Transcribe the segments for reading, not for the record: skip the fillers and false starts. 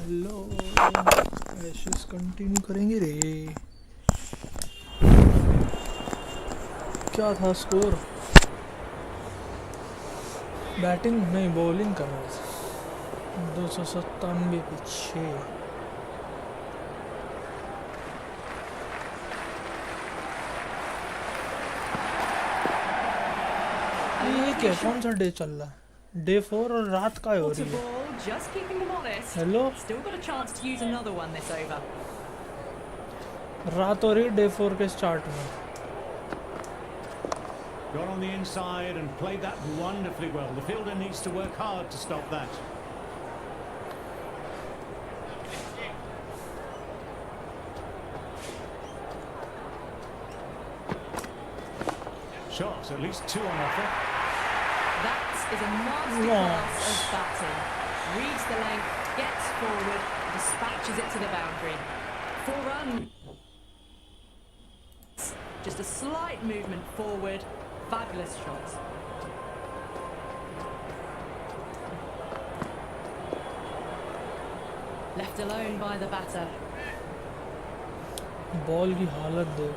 Hello ashes continue करेंगे रे। क्या था स्कोर? बैटिंग नहीं बॉलिंग कर रहे थे। 297 पे 6। ये क्या कौन सा डे चल रहा है? डे 4 और रात का हो रही है। हेलो रात हो रही डे 4 के स्टार्ट में। Got on the inside and played that wonderfully well. The fielder needs to work hard to stop that. Shots, at least 2 on offer. That is a masterclass of batting. Reads the length, gets forward, dispatches it to the boundary. 4 runs. Just a slight movement forward. Fabulous shot. Left alone by the batter. Ball की हालत देख।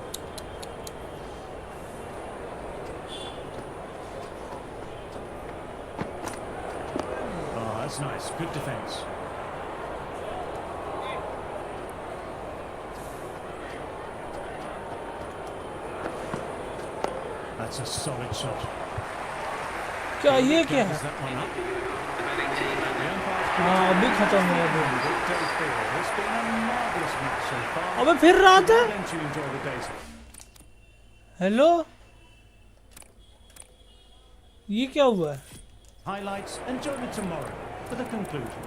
That's nice. Good defence. That's a solid shot. क्या ये क्या है? हाँ अभी खत्म हुआ। अबे फिर रात है। हेलो ये क्या हुआ है? Highlights and join me tomorrow for the conclusion.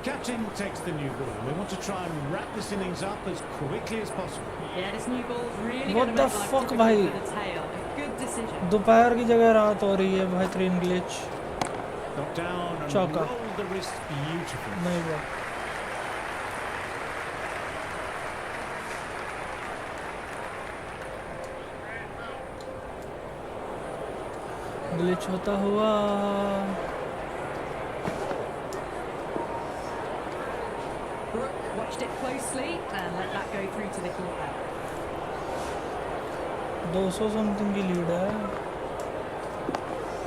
Captain takes the new ball. They want to try and wrap this innings up as quickly as possible. Yeah, this new ball is really What going to the make life fuck, difficult भाई? for the tail. A good decision. दोपहर की जगह रात हो रही है। बेहतरीन glitch. Got down and चौका। rolled the wrist beautifully. नहीं हुआ। ग्लिच होता हुआ। Brooke watched it closely and let that go through to the keeper. 200 something की लीड है।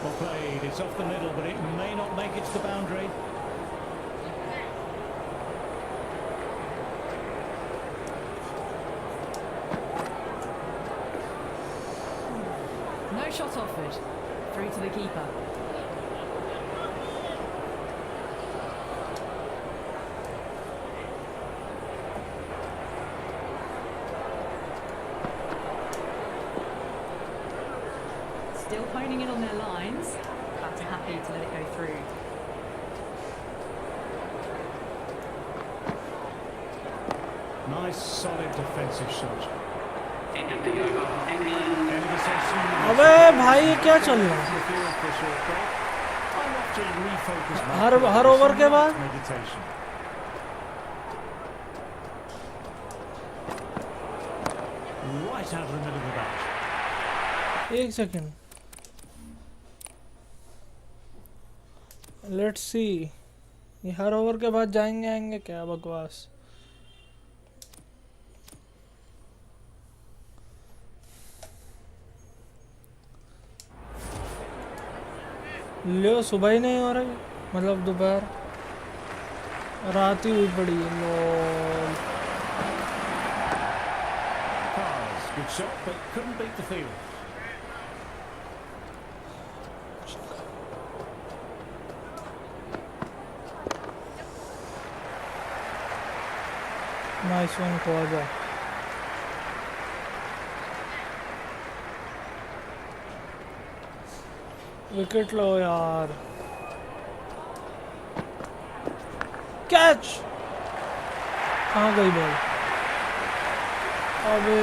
Well played. It's off the middle, but it may not make it to the boundary. No shot offered. Through to the keeper. Still honing in on their lines. Batter happy to let it go through. Nice, solid defensive shot. End of the over. End of the session. अबे भाई ये क्या चल रहा है? I'm off to refocus my her over के बाद meditation. Right out of the middle of the bat. एक सेकंड। लेट्स सी ये हर ओवर के बाद जाएंगे आएंगे क्या बकवास। लो सुबह ही नहीं हो रही मतलब दोपहर रात ही हुई पड़ी है। Lol Good shot, but couldn't beat the field. Nice one Khawaja. Wicket लो यार। कैच कहाँ गई बॉल? अबे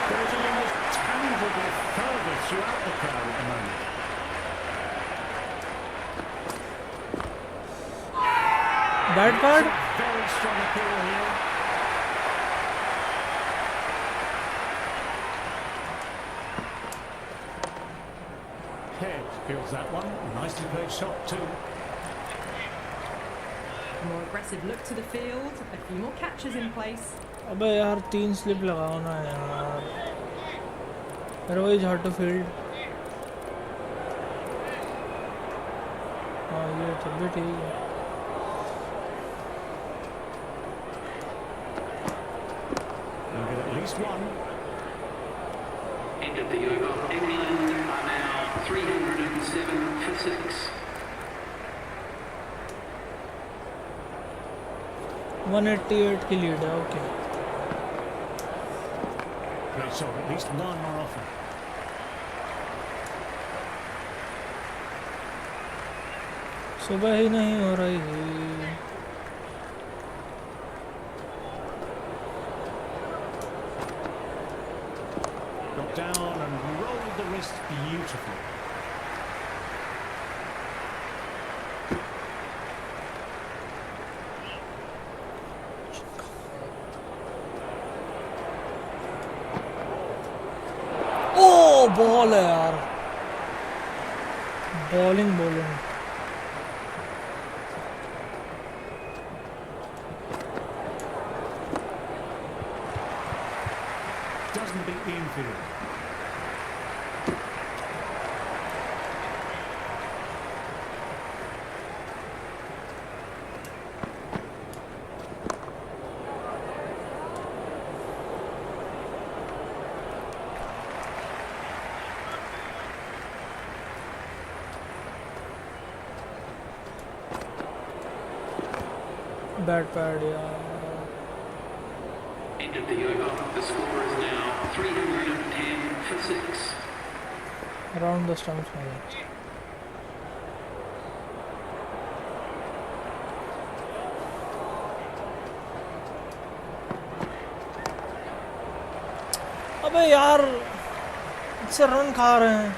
Causing almost tangible further throughout the crowd at the moment. Bat card. Very strong appeal here. Head Feels that one. Nicely played shot too. More aggressive look to the field. A few more catches in place. अबे यार 3 slip लगाओ ना यार. Otherwise hard to field. हाँ ये तब भी ठीक है. They'll get at least one. End of the over. England are now 307 for 6. 188 की लीड है. Okay. Great shot. At least one more often. सुबह ही नहीं हो रही. Got down and rolled the wrist beautifully. Ball है यार. Bowling. Doesn't beat the infield. Bat pad यार. End of the over. The score is now 310 for 6. Around the stumps में. अबे यार इससे रन खा रहे हैं.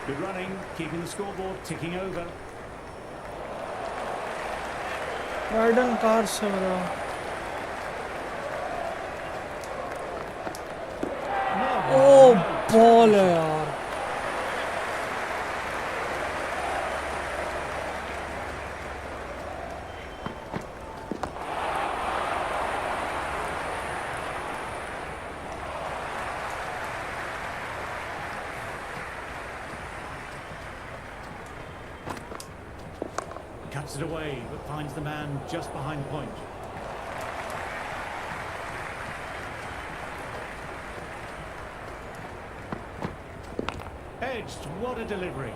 Good running, keeping the scoreboard ticking over. Ridden car से बड़ा. ओ बॉल है यार. Cuts it away, but finds the man just behind point. Edged, what a delivery.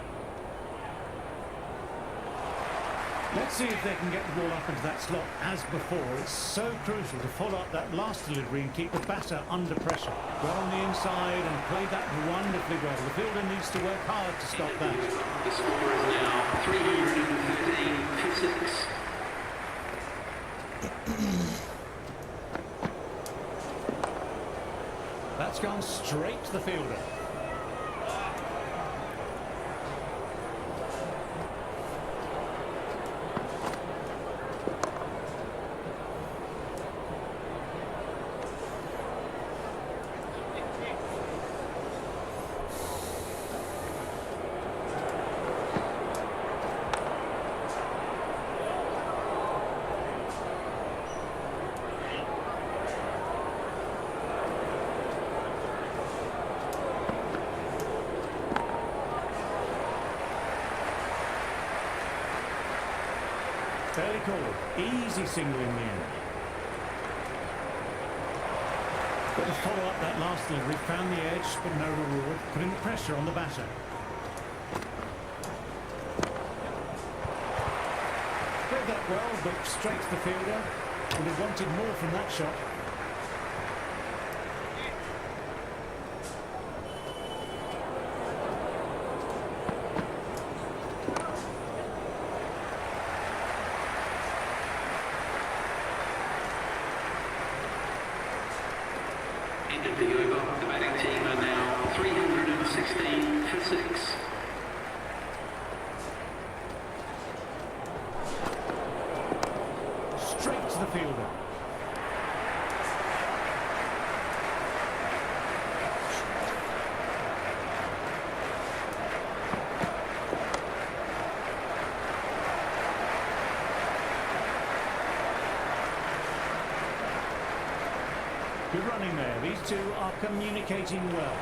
Let's see if they can get the ball up into that slot as before. It's so crucial to follow up that last delivery and keep the batter under pressure. Well on the inside and played that wonderfully well. The fielder needs to work hard to stop that. The score is now 313 for 6. That's gone straight to the fielder. Fairly cool. Easy single in the end. Got to follow up that last delivery. Found the edge, but no reward. Putting the pressure on the batter. Played that well, but straight to the fielder. Would have wanted more from that shot. End of the over. The batting team are now 316 for 6. Straight to the fielder. Good running there. These two are communicating well.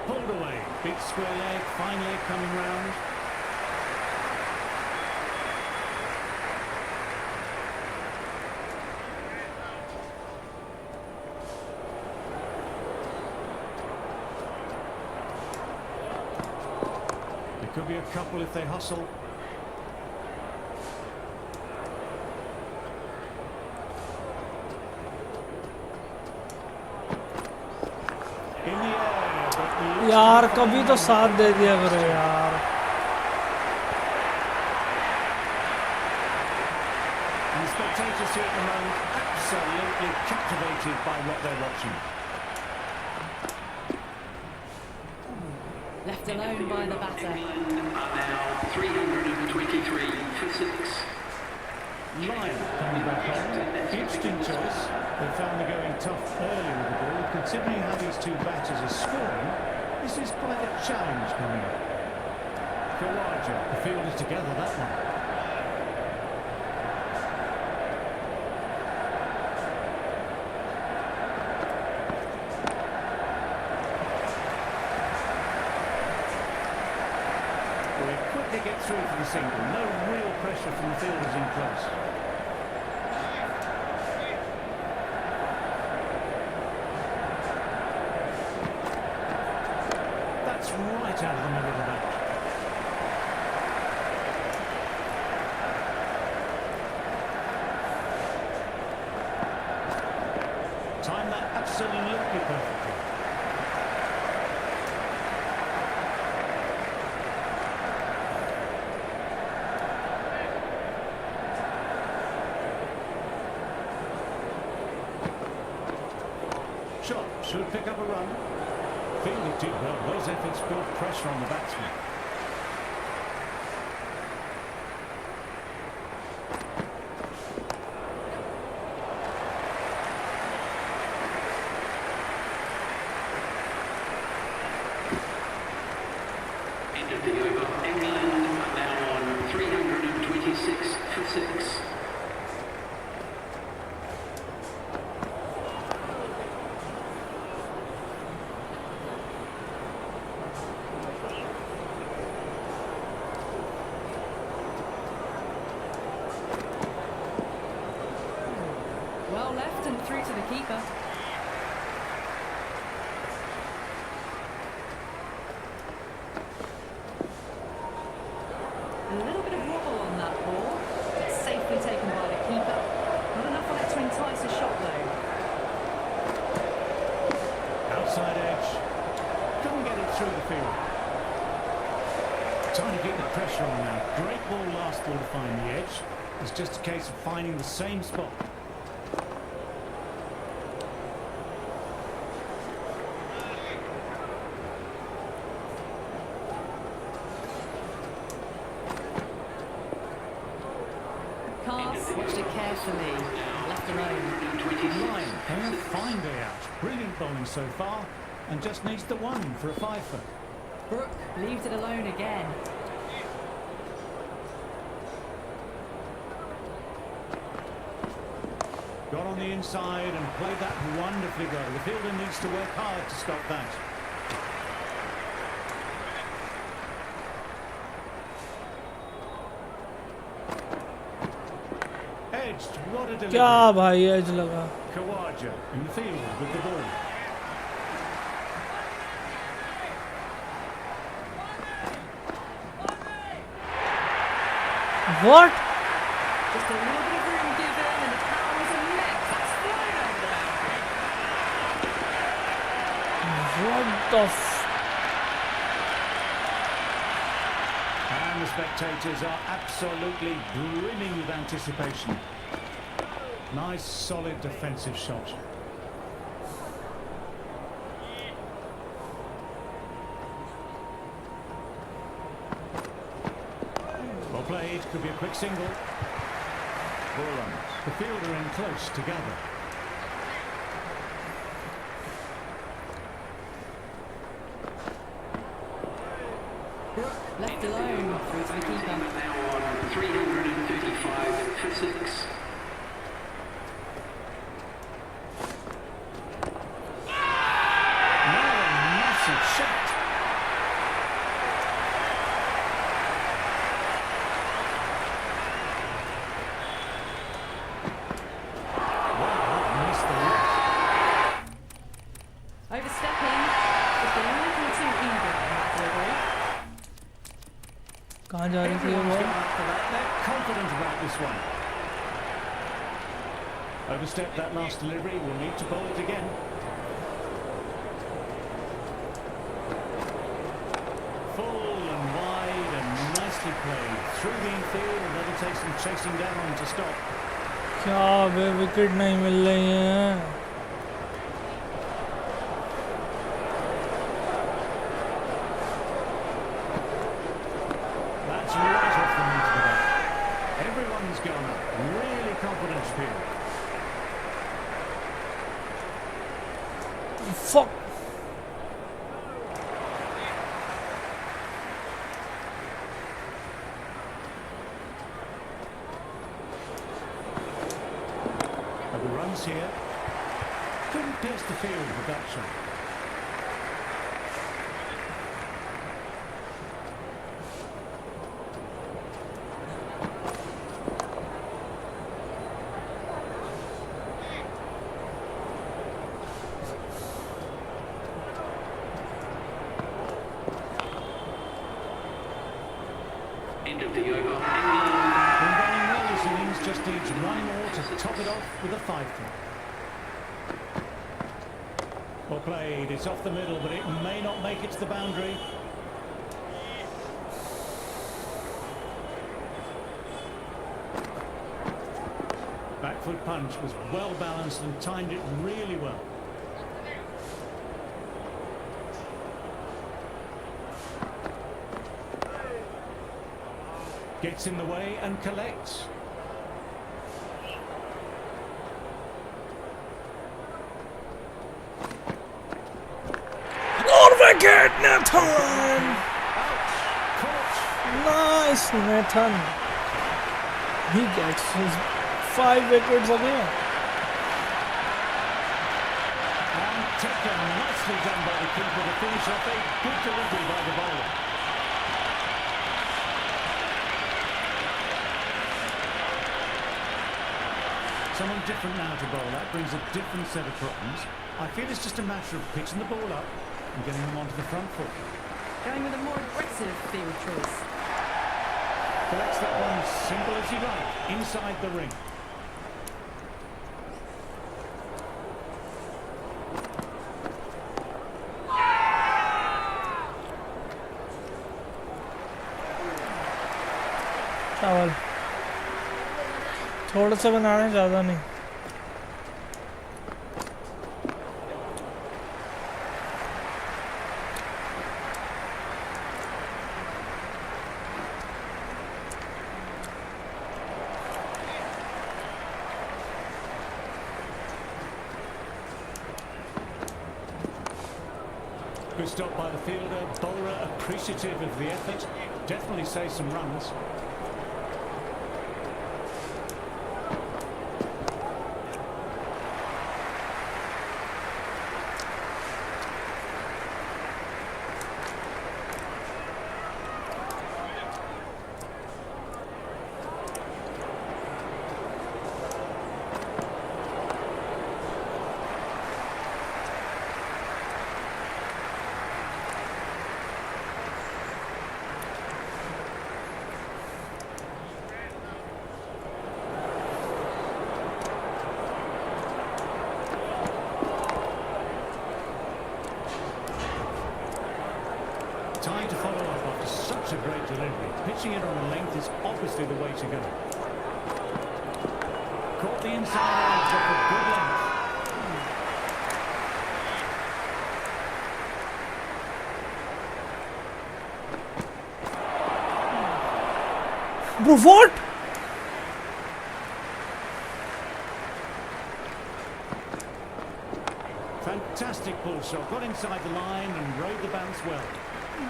Pulled away. Big square leg, fine leg coming round. There could be a couple if they hustle. In the air, but यार कभी तो साथ दे दिया करो यार. And the spectators here at the moment absolutely captivated by what they're watching. Left alone by the batter. England are now 323 for 6. Lyon coming back on. Interesting choice. They found the going tough early with the ball. Considering how these two batters are scoring, this is quite a challenge coming up. Kawaja, the field is together, that one. Well, they quickly get through for the single. No real pressure from the fielders in close. That's right out of the middle of the match. Timed that absolutely perfectly. Shot should pick up a run. Fielded did well. Those efforts built pressure on the batsman. End of the over. England are now on 326 for 6. Well left and through to the keeper. A little bit of wobble on that ball. It's safely taken by the keeper. Not enough on it to entice a shot though. Outside edge. Couldn't get it through the field. Trying to get the pressure on now. Great ball last ball to find the edge. It's just a case of finding the same spot. Cast, watched it carefully. Left alone. Lyon having a fine day out. Brilliant bowling so far. And just needs the one for a fifer. Brooke leaves it alone again. Got on the inside and played that wonderfully well. The fielder needs to work hard to stop that. Edged, what a delivery. क्या भाई as लगा. Kawaja in the field with the ball. What? Just a little bit of room given and the power was a mix. That's flown over the boundary. What the f... And the spectators are absolutely brimming with anticipation. Nice, solid defensive shot. Well played, could be a quick single. 4 runs. The fielder in close together. Brooke Left alone through to the keeper. Now on 335 for 6. Overstepping, just a little too eager in that delivery. कहाँ जा रही थी ये Everyone's ball? gone up for that. They're confident about this one. Overstepped that last delivery. Will need to bowl it again. Full and wide and nicely played through the infield, and that'll take some chasing down to stop. क्या वे wicket नहीं मिल रही हैं? That's right off the meat of the bat. Everyone's gone up. Really confident here. Fuck. The runs here. Couldn't pierce the field with that shot. End of the over. England. Been running well this innings, just needs one more to top it off with a 5-3. Well played, it's off the middle, but it may not make it to the boundary. Back foot punch was well balanced and timed it really well. Gets in the way and collects. और wicket Nathan! Caught. Nice Nathan. He gets his 5 wickets again. And taken nicely done by the keeper to finish off a good delivery by the bowler. Someone different now to bowl. That brings a different set of problems. I feel it's just a matter of pitching the ball up and getting them onto the front foot. Going with a more aggressive field choice. Collects that one simple as you like, inside the ring. चावल थोड़ा सा बनाना, ज़्यादा नहीं. Good stop by the fielder. Bowler appreciative of the effort. Definitely saves some runs. Time to follow up after such a great delivery. Pitching it on a length is obviously the way to go. Caught the inside edge off a good length. Bro, what? Fantastic pull shot. Got inside the line and rode the bounce well.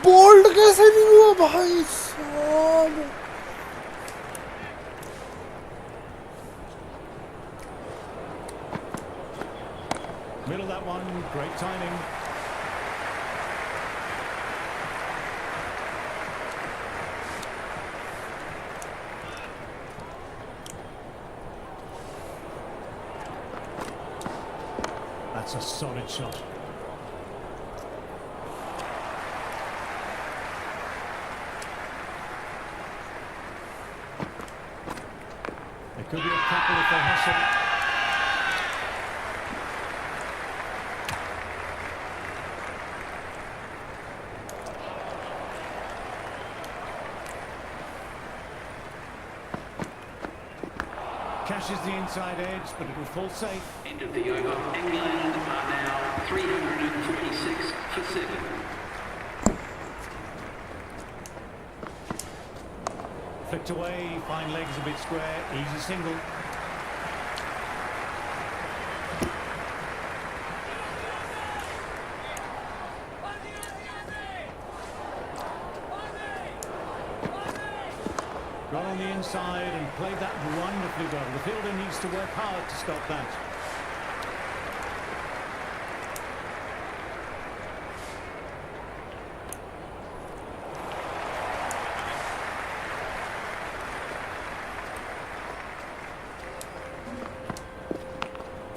Bowled कैसे नहीं हुआ भाई साहब? Middle that one, great timing. That's a solid shot. There could be a couple if they hustle. Cashes the inside edge, but it will fall safe. End of the over. England are now 346 for 7. Flicked away, fine legs a bit square, easy single. Got on the inside and played that wonderfully well. The fielder needs to work hard to stop that.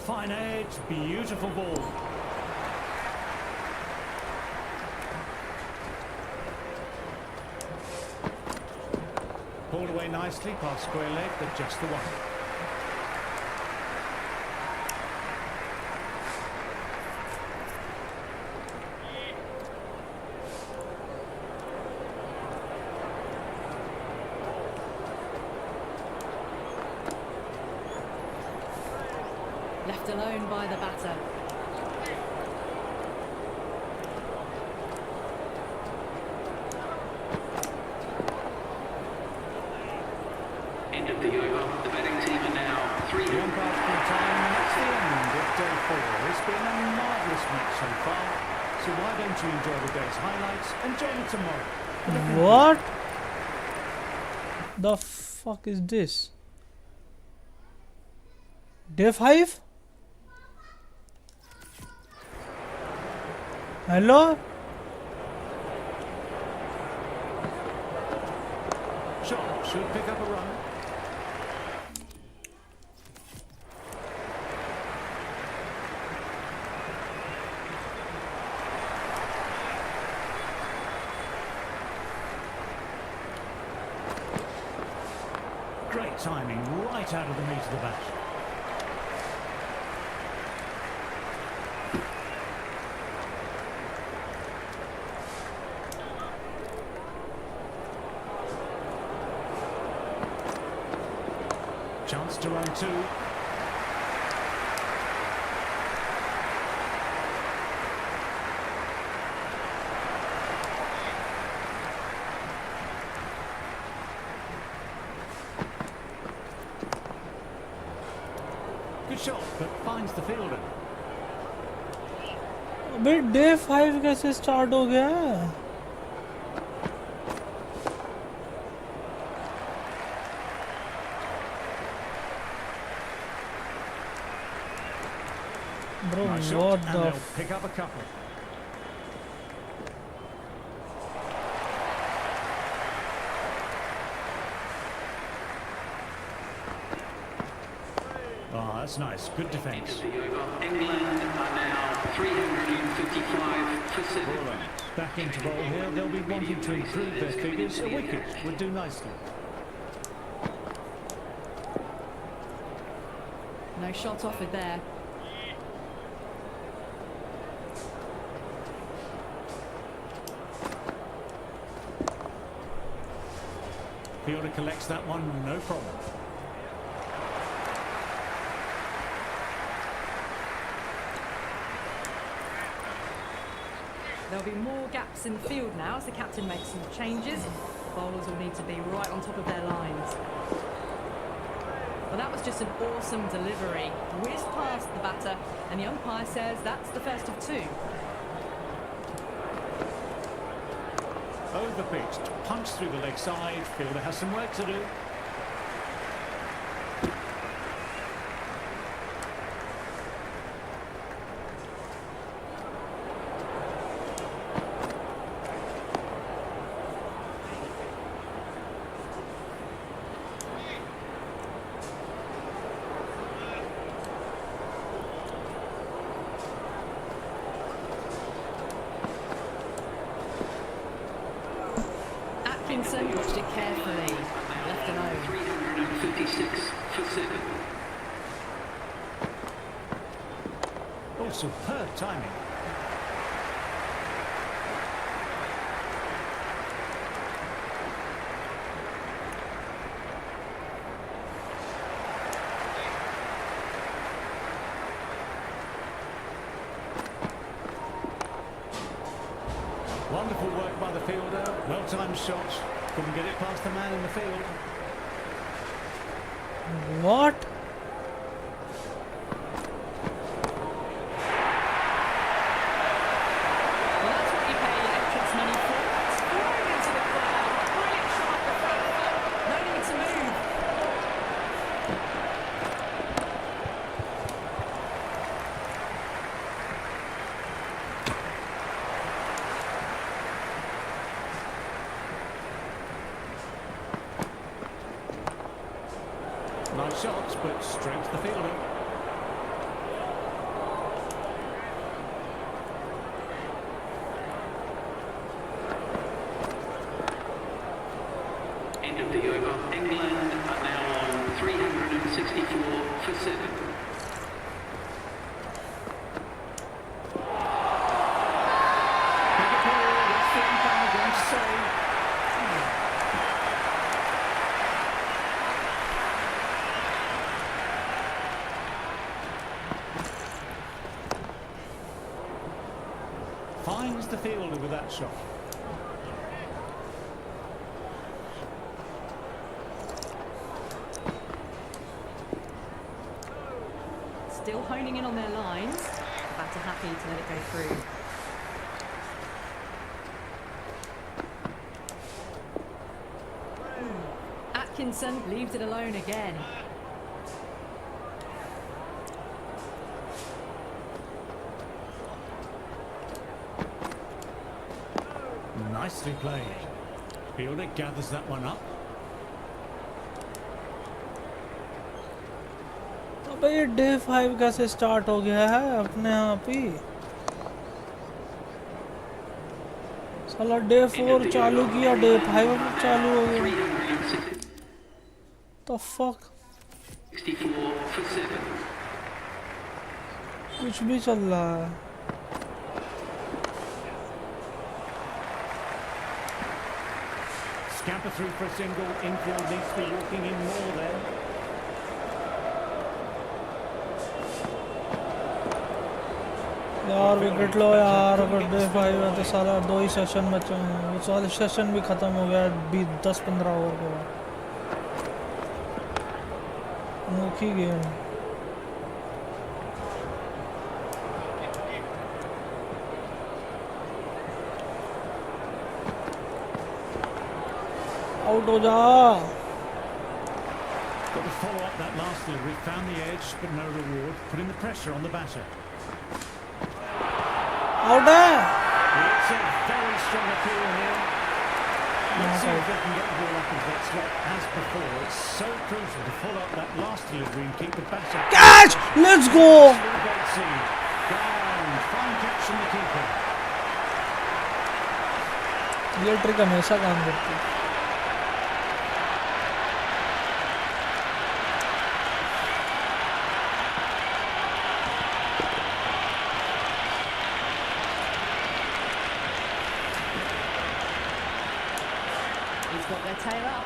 Fine edge, beautiful ball. Pulled away nicely, past square leg, but just the one. Left alone by the batter. End of the over. The batting team are now The 300. umpire's full time, and that's the end of day 4. It's been a marvellous match so far, so why don't you enjoy the day's highlights and join me tomorrow? What the fuck is this? Day 5? Hello? Shot should pick up a run. Great timing, right out of the meat of the bat. Chance to run two. Good shot, but finds the fielder. अबे day 5 कैसे start हो गया? Bro, Nice what shot, and the they'll pick up a couple. Oh, that's nice. Good End defence. of the over. England are now 355 for 7. Well done. Back into bowl here. They'll be wanting to improve their figures. A wicket would do nicely. No shot offered there. Fielder collects that one, no problem. There'll be more gaps in the field now as the captain makes some changes. Bowlers will need to be right on top of their lines. Well, that was just an awesome delivery. Whizzed past the batter, and the umpire says that's the first of two. Overpitched, punched through the leg side. Fielder has some work to do. Atkinson watched it carefully, left alone. 356 for 7. Oh, superb timing. Wonderful work by the fielder. Well-timed shot. Couldn't get it past the man in the field. What? Well, that's what you pay your entrance money for. It's thrown into the crowd. Brilliant shot at the front foot. No need to move. Nice shots, but straight to the fielder. End of the over. England are now on 364 for 7. Big appeal. What's the umpire going to say? Finds the fielder with that shot. Still honing in on their lines. The batter happy to let it go through. Atkinson leaves it alone again. Nicely played. Fielder gathers that one up. अबे ये day 5 कैसे start हो गया है अपने आप ही? साला day 4 चालू किया, डे 5 में चालू हो गया। The fuck? 64 for 7. कुछ भी चल रहा है। Scamper through for a single. Infield needs to be walking in more there. यार विकेट लो यार, अगर डे 5 है तो साला 2 ही सेशन बचे हैं। वो साला सेशन भी खत्म हो गया 10-15 ओवर के बाद। अनोखी गेम। आउट हो जा। Got to follow up that last delivery. Found the edge, but no reward. Putting the pressure on the batter. Out है। It's a very strong appeal here. Let's see if they can get the ball up into that slot as before. It's so crucial to follow up that last delivery and keep the batter. Catch! Let's go! Great seed. Down. Fine catch from the keeper. ये trick हमेशा काम करती है। He's got their tail up.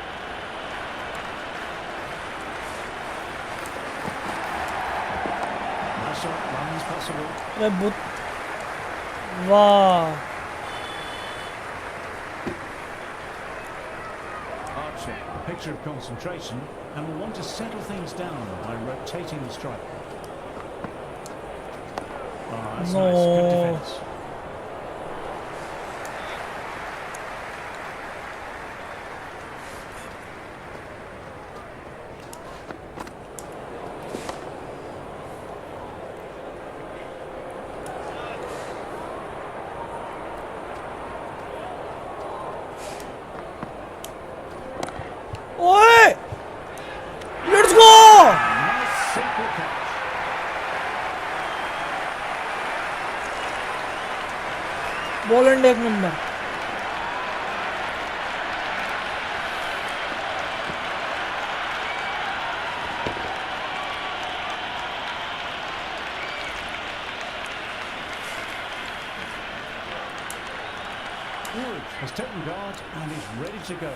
Nice shot. Runs possible. अरे बुत वाह। Archer, a picture of concentration, and will want to settle things down by rotating the strike. Oh, that's nice. Good defence. Boland एक number. Has taken guard and is ready to go.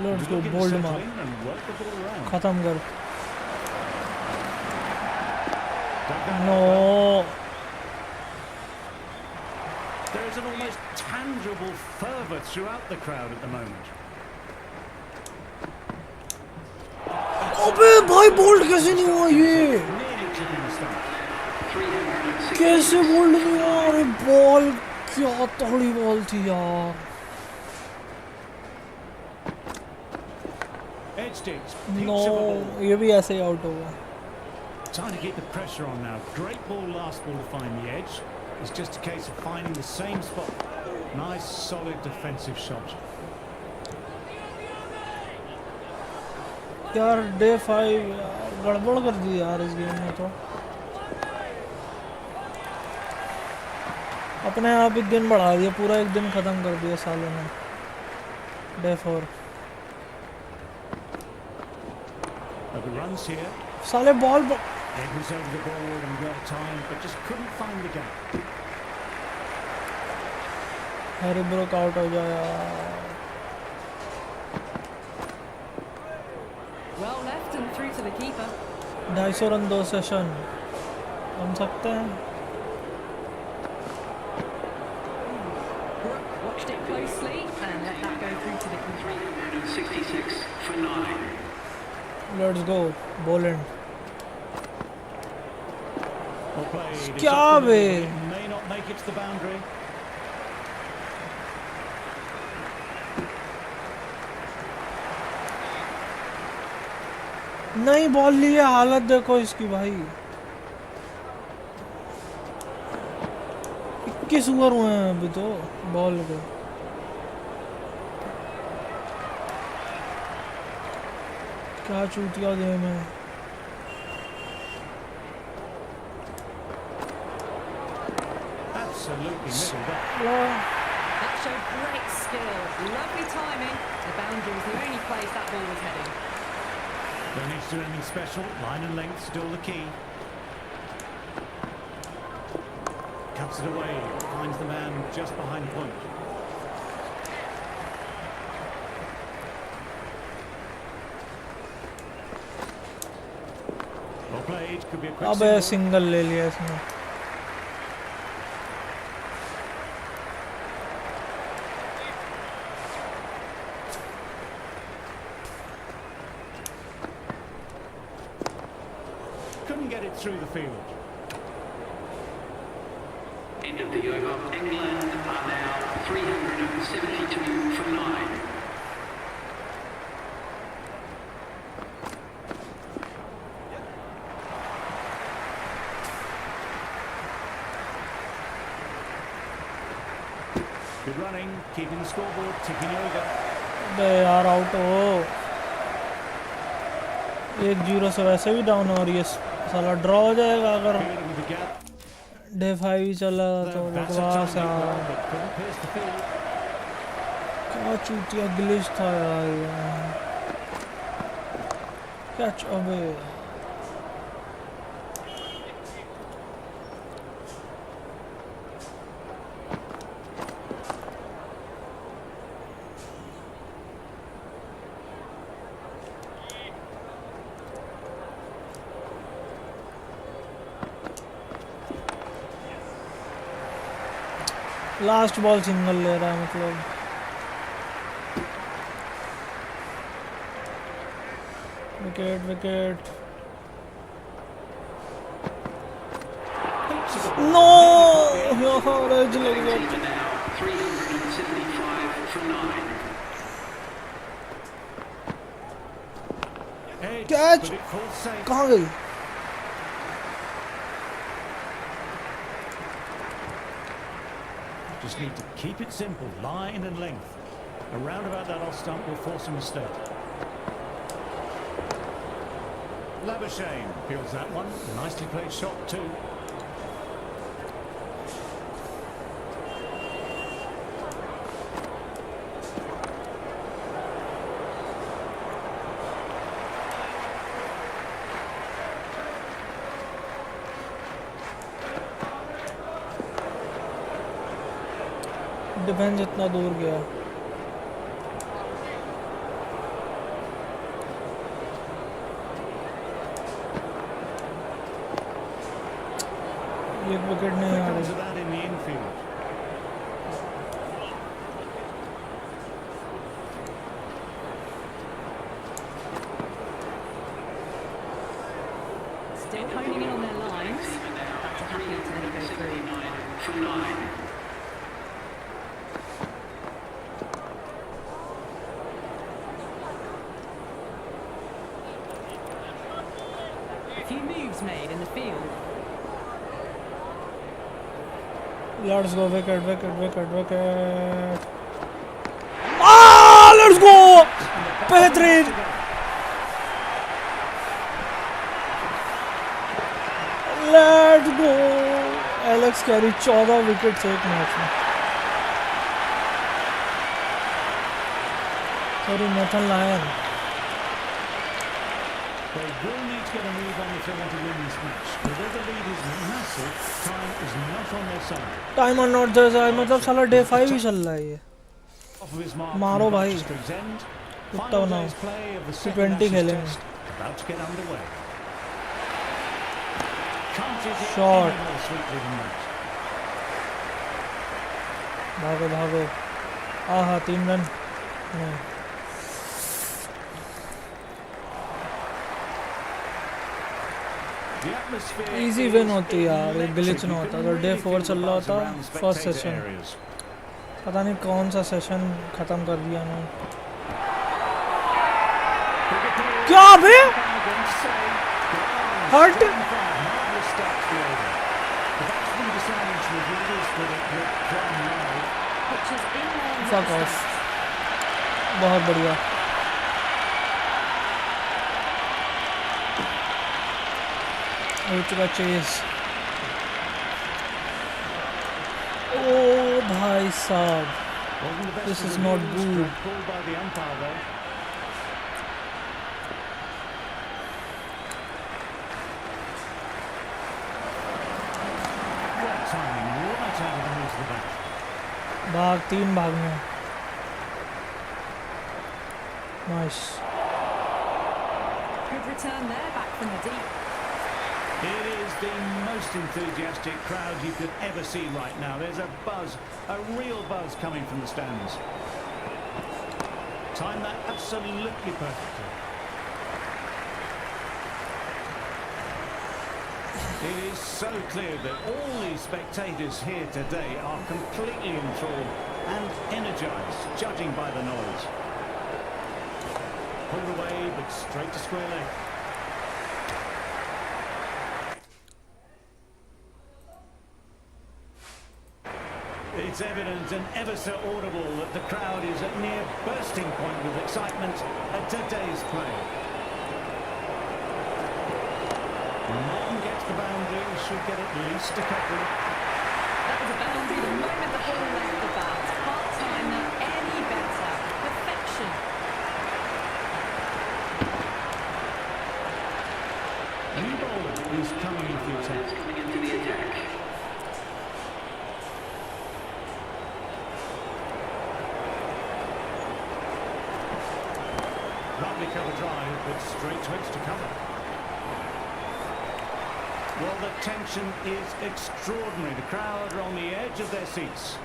Let's go, Looking to bold settle मार। in and work the ball around. खत्म कर। Dug that No. well. There is an almost tangible fervour throughout the crowd at the moment. अबे भाई bold कैसे नहीं हुआ ये? Nearly tipping the stump. कैसे बोल्ड नहीं हुआ? अरे बॉल क्या तगड़ी बॉल थी यार। Edged it. No Peach of a ball. ये भी ऐसे ही आउट होगा। Trying to keep the pressure on now. Great ball last ball to find the edge. It's just a case of finding the same spot. Nice, solid defensive shot. यार day 5 गड़बड़ कर दी यार इस गेम में तो। अपने आप ही दिन बढ़ा दिया, पूरा एक दिन खत्म कर दिया सालों ने। Day 4 The runs here. साले ball It was over the board and well timed, but just couldn't find the gap. Harry Brook out हो जाए यार। Well left and through to the keeper. 250 run 2 session हम सकते हैं। Brooke watched it closely and let that go through to the keeper. 366 for 9. Let's go Boland. Well played. It's क्या off the बे? middle. It may not make it to the boundary. नहीं ball ली है, हालत देखो इसकी भाई। 21 over हुए हैं अभी तो बॉल के। क्या चूतिया गेम है। Absolutely middled up. That showed great skill. Lovely timing. The boundary was the only place that ball was heading. Don't need to do anything special. Line and length still the key. Cuts it away. Finds the man just behind point. Well played. Could be a quick अबे single. Single ले लिया इसने। Couldn't get it through the field. End of the over. England are now 372 for 9. Good running, keeping the scoreboard ticking over. अबे यार out हो। 1-0 से वैसे भी डाउन और ये साला ड्रॉ हो जाएगा अगर Fielding with the gap. Day 5 ही चला तो That's a बकवास tiny यार। ball, but couldn't pierce the field. क्या चूतिया ग्लिच था यार ये। कैच अबे लास्ट बॉल सिंगल ले रहा है मतलब। Wicket wicket. नो यार एज लग गया। Team are now 375 for 9. Edge, Catch. but it falls safe. कहाँ गई? Just need to keep it simple, line and length. Around about that off stump will force a mistake. Labuschagne feels that one. Nicely played shot too. Defence इतना दूर गया। एक wicket नहीं आ रही। Still honing in on their lines. That's a happy to let it go through. From 9. A few moves made in the field. Let's go, wicket, wicket, wicket, wicket. Ah, let's go! बेहतरीन। Let's go! Alex Carey 14 wickets एक match में। Sorry, Nathan Lyon. They will need to get a move on if they want to win this match. Although the lead is massive, time is not on their side. Time और not the side, मतलब साला day 5 ही चल रहा है ये। Off of his mark मारो from the भाई। Street's end. कुत्ता Final बनाओ। day's play of the second T20 Ashes खेलेंगे। test about to get underway. Can't you get Shot. any more sweetly than that? भागो भागो। आहा, 3 रन। नहीं। The atmosphere easy is win होती यार, एक ग्लिच ना electric. होता You तो can डे really 4 feel चल the रहा buzz होता। around the first spectator session areas. पता नहीं कौन सा सेशन खत्म कर दिया ना। क्या बे? हट। Marvellous start to the over. The batsman deciding to review this with it looked playing well. Which is in line with Fuck the off. stats. बहुत बढ़िया। हो चुका चेस। ओ भाई साहब, Wasn't the best This of is the not news, good. but called by the umpire though. What timing, right out of the middle of the bat. भाग 3 भागने। Nice. Good return there, back from the deep. It is the most enthusiastic crowd you could ever see right now. There's a buzz, a real buzz coming from the stands. Timed that absolutely perfectly. It is so clear that all these spectators here today are completely enthralled and energized, judging by the noise. Pulled away, but straight to square leg. It's evident and ever so audible that the crowd is at near bursting point with excitement at today's play. Martin gets the boundary, should get at least a couple. That was a boundary the moment the ball left the bat. Can't time that any better. Perfection. A new bowler is coming into the attack. Coming into the attack. Lovely cover drive, but straight to extra cover. Well, the tension is extraordinary. The crowd are on the edge of their seats.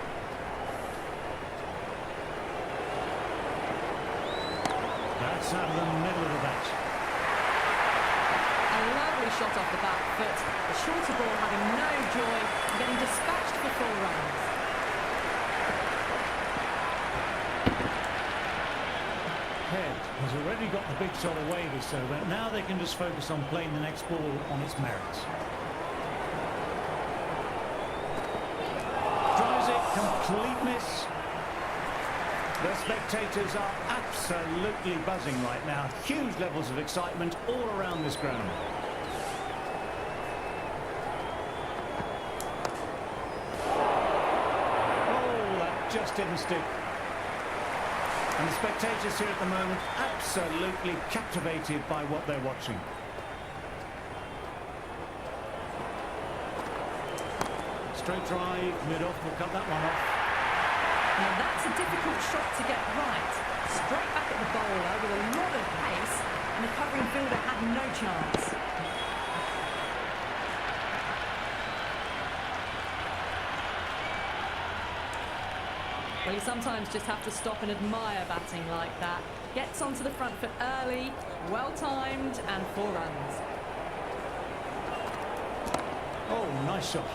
That's out of the middle of the bat. A lovely shot off the back foot. The shorter ball having no joy and getting dispatched for 4 runs. Head has already got the big shot away this over. Now they can just focus on playing the next ball on its merits. Drives it, complete miss. The spectators are absolutely buzzing right now. Huge levels of excitement all around this ground. Oh, that just didn't stick. And the spectators here at the moment absolutely captivated by what they're watching. Straight drive, mid-off, will cut that one off. Now that's a difficult shot to get right. Straight back at the bowler with a lot of pace, and the covering fielder had no chance. Well, you sometimes just have to stop and admire batting like that. Gets onto the front foot early, well timed, and 4 runs. Oh, nice shot.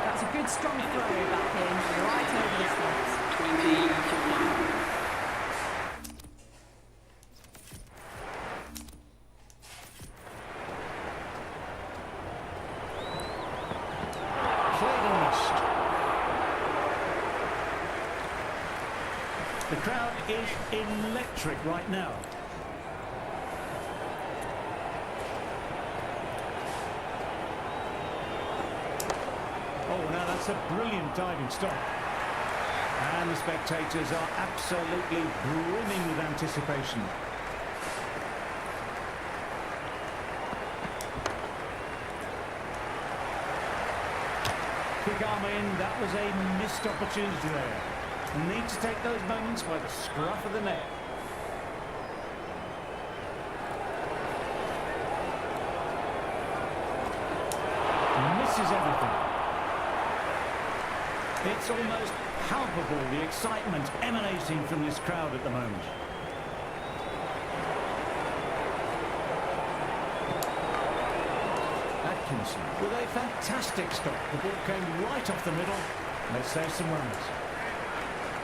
That's a good strong throw back in, right over the stumps. 20 for 1. The crowd is electric right now. Oh, now that's a brilliant diving stop. And the spectators are absolutely brimming with anticipation. Quick arm in, that was a missed opportunity there. Need to take those moments by the scruff of the neck. Misses everything. It's almost palpable, the excitement emanating from this crowd at the moment. Atkinson with a fantastic stop. The ball came right off the middle. Let's save some runs.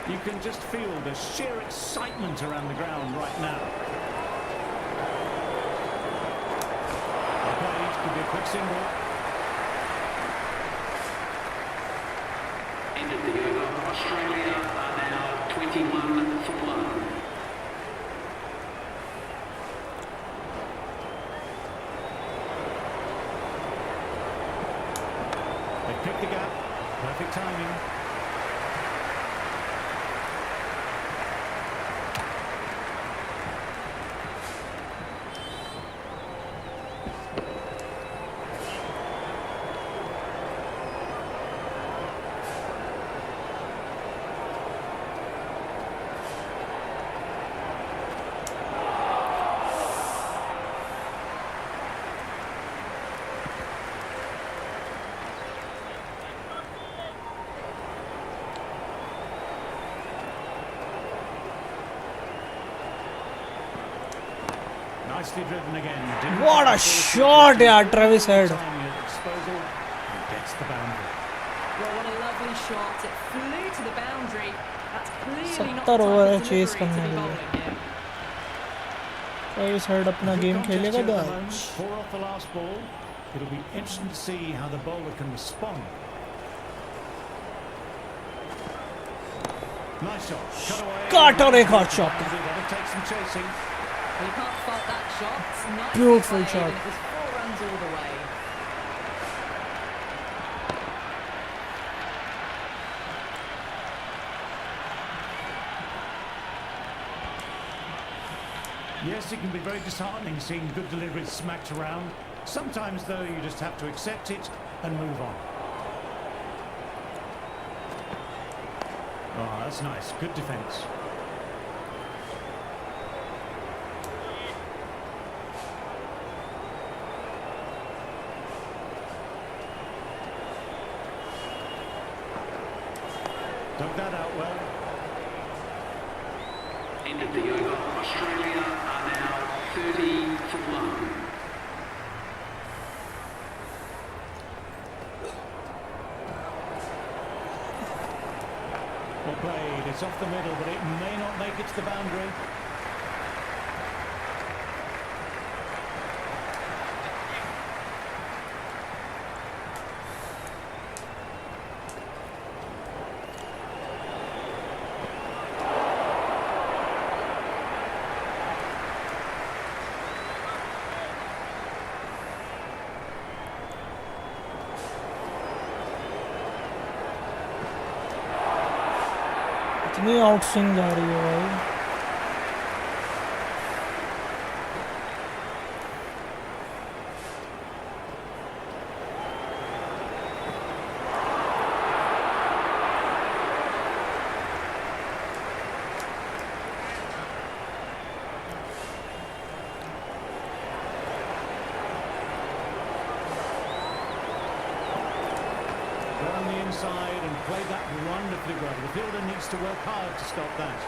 You can just feel the sheer excitement around the ground right now. Okay, could be a quick single. End of the over. Australia are now 21 for 1. They pick the gap. Perfect timing. Nicely driven again. What a shot, yeah, Travis had. Disposal and gets the boundary. Well, what a lovely shot. It flew to the boundary. That's clearly not 70 the over है type of chess delivery करने to be के लिए. bowling here. Travis head अपना game खेलेगा तो आज. 4 off the last ball. It'll be interesting to see how the bowler can respond. Nice shot. Cut away. Cut और एक hot shot. That'll take some chasing. Well, you can't fault that shot. Nice Beautiful played, shot. and it was 4 runs all the way. Yes, it can be very disheartening seeing good deliveries smacked around. Sometimes, though, you just have to accept it and move on. Oh, that's nice. Good defence. Dug that out well. End of the over. Australia are now 30 for 1. Well played. It's off the middle, but it may not make it to the boundary. इतनी out swing जा रही है भाई. got on the inside and played that wonderfully well. The fielder needs to work hard to stop that.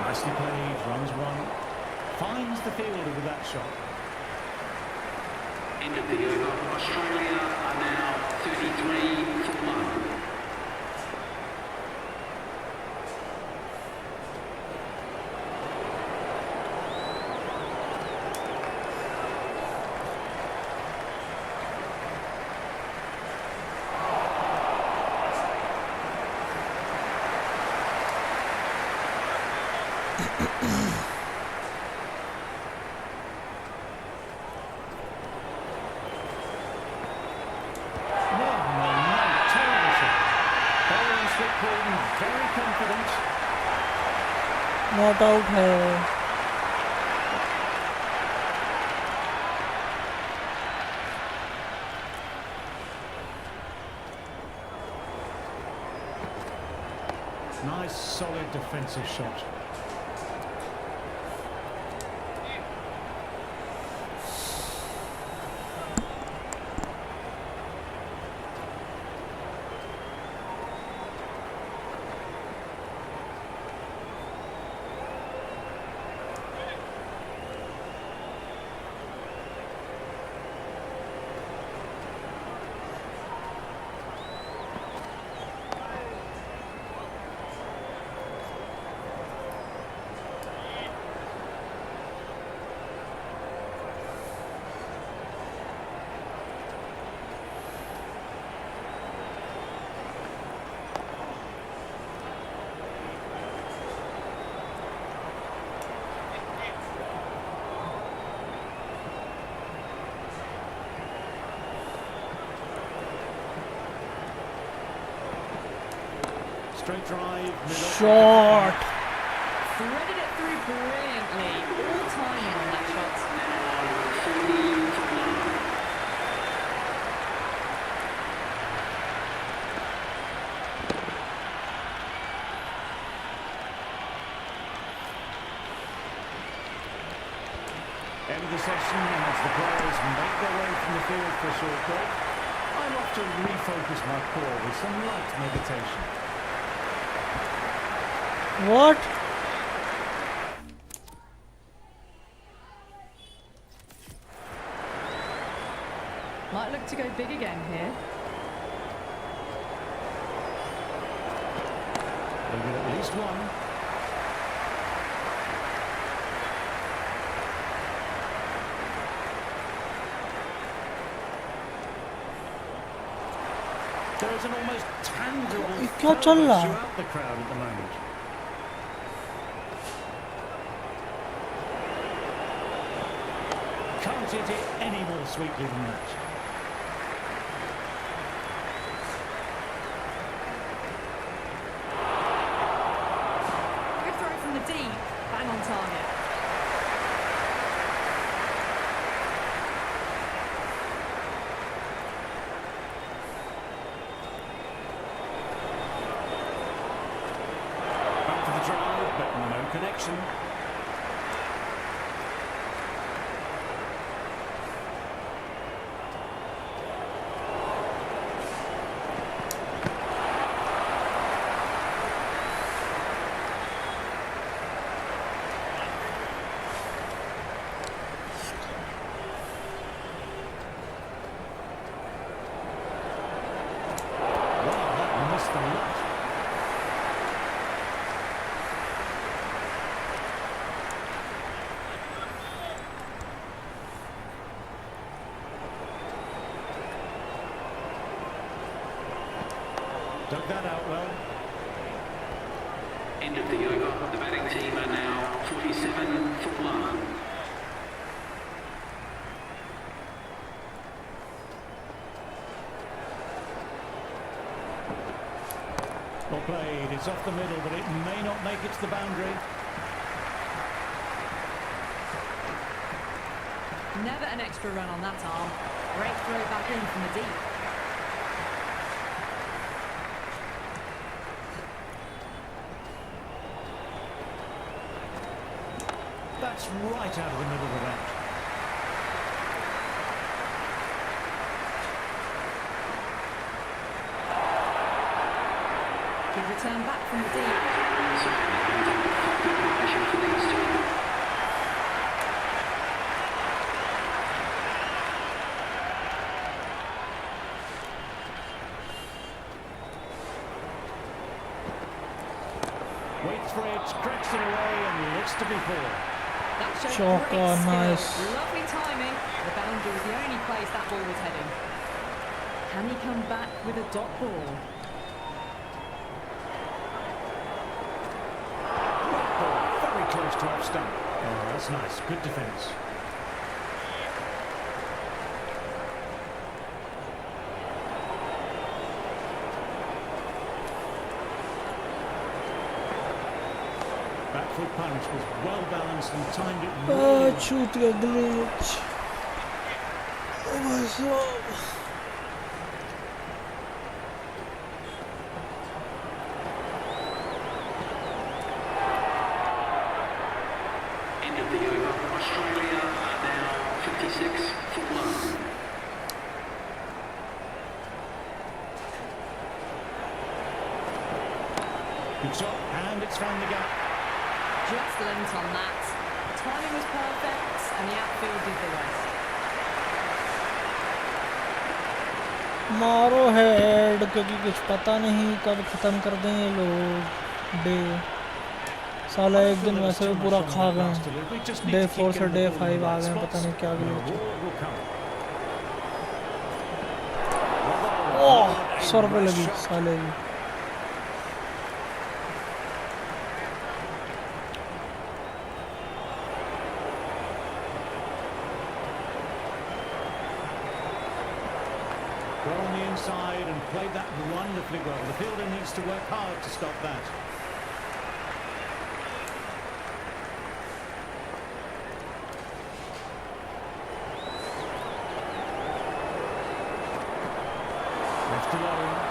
Nicely played, runs one. Finds the fielder with that shot. End of the over. Australia are now 33 for 1. Not out है। Nice, solid defensive shot. Straight drive, middle. Shot Threaded it through brilliantly. All timing on that shot. End of the session, and as the players make their way from the field for a short break, I'm off to refocus my core with some light meditation. What Might look to go big again here. They'll get at least one. There is an almost tangible क्या चल रहा है? throughout the crowd at the moment. Can't hit it any more sweetly than that. Good throw from the deep. Bang on target. Back to the drive, but no connection. Wow, that missed the lot. Dug that out well. End of the over. The batting team are now 47 for 1. Well played. It's off the middle, but it may not make it to the boundary. Never an extra run on that arm. Great throw back in from the deep. That's right out of the middle of the bat. Good return back from the deep. Waits for it, cracks it away, and looks to be four. That showed Chalk, great oh, skill. nice. Lovely timing. The boundary was the only place that ball was heading. Can he come back with a dot ball? Right ball, very close to off stump. Oh, that's nice. Good defence. Back foot punch was well balanced and timed it really well. Shoot the glitch. Oh my god. End of the over. Australia are now 56 for 1. Good shot, and it's found the gap. Just lent on that. Timing was perfect, and the outfield did the rest. मारो head क्योंकि कुछ पता नहीं कब खत्म कर दें ये लोग डे साला एक दिन वैसे भी पूरा खा गए डे 4 से डे 5 आ गए पता नहीं क्या ग्लिच ओह सर पे लगी साले की Well on the inside and played that wonderfully well. The fielder needs to work hard to stop that. Left alone.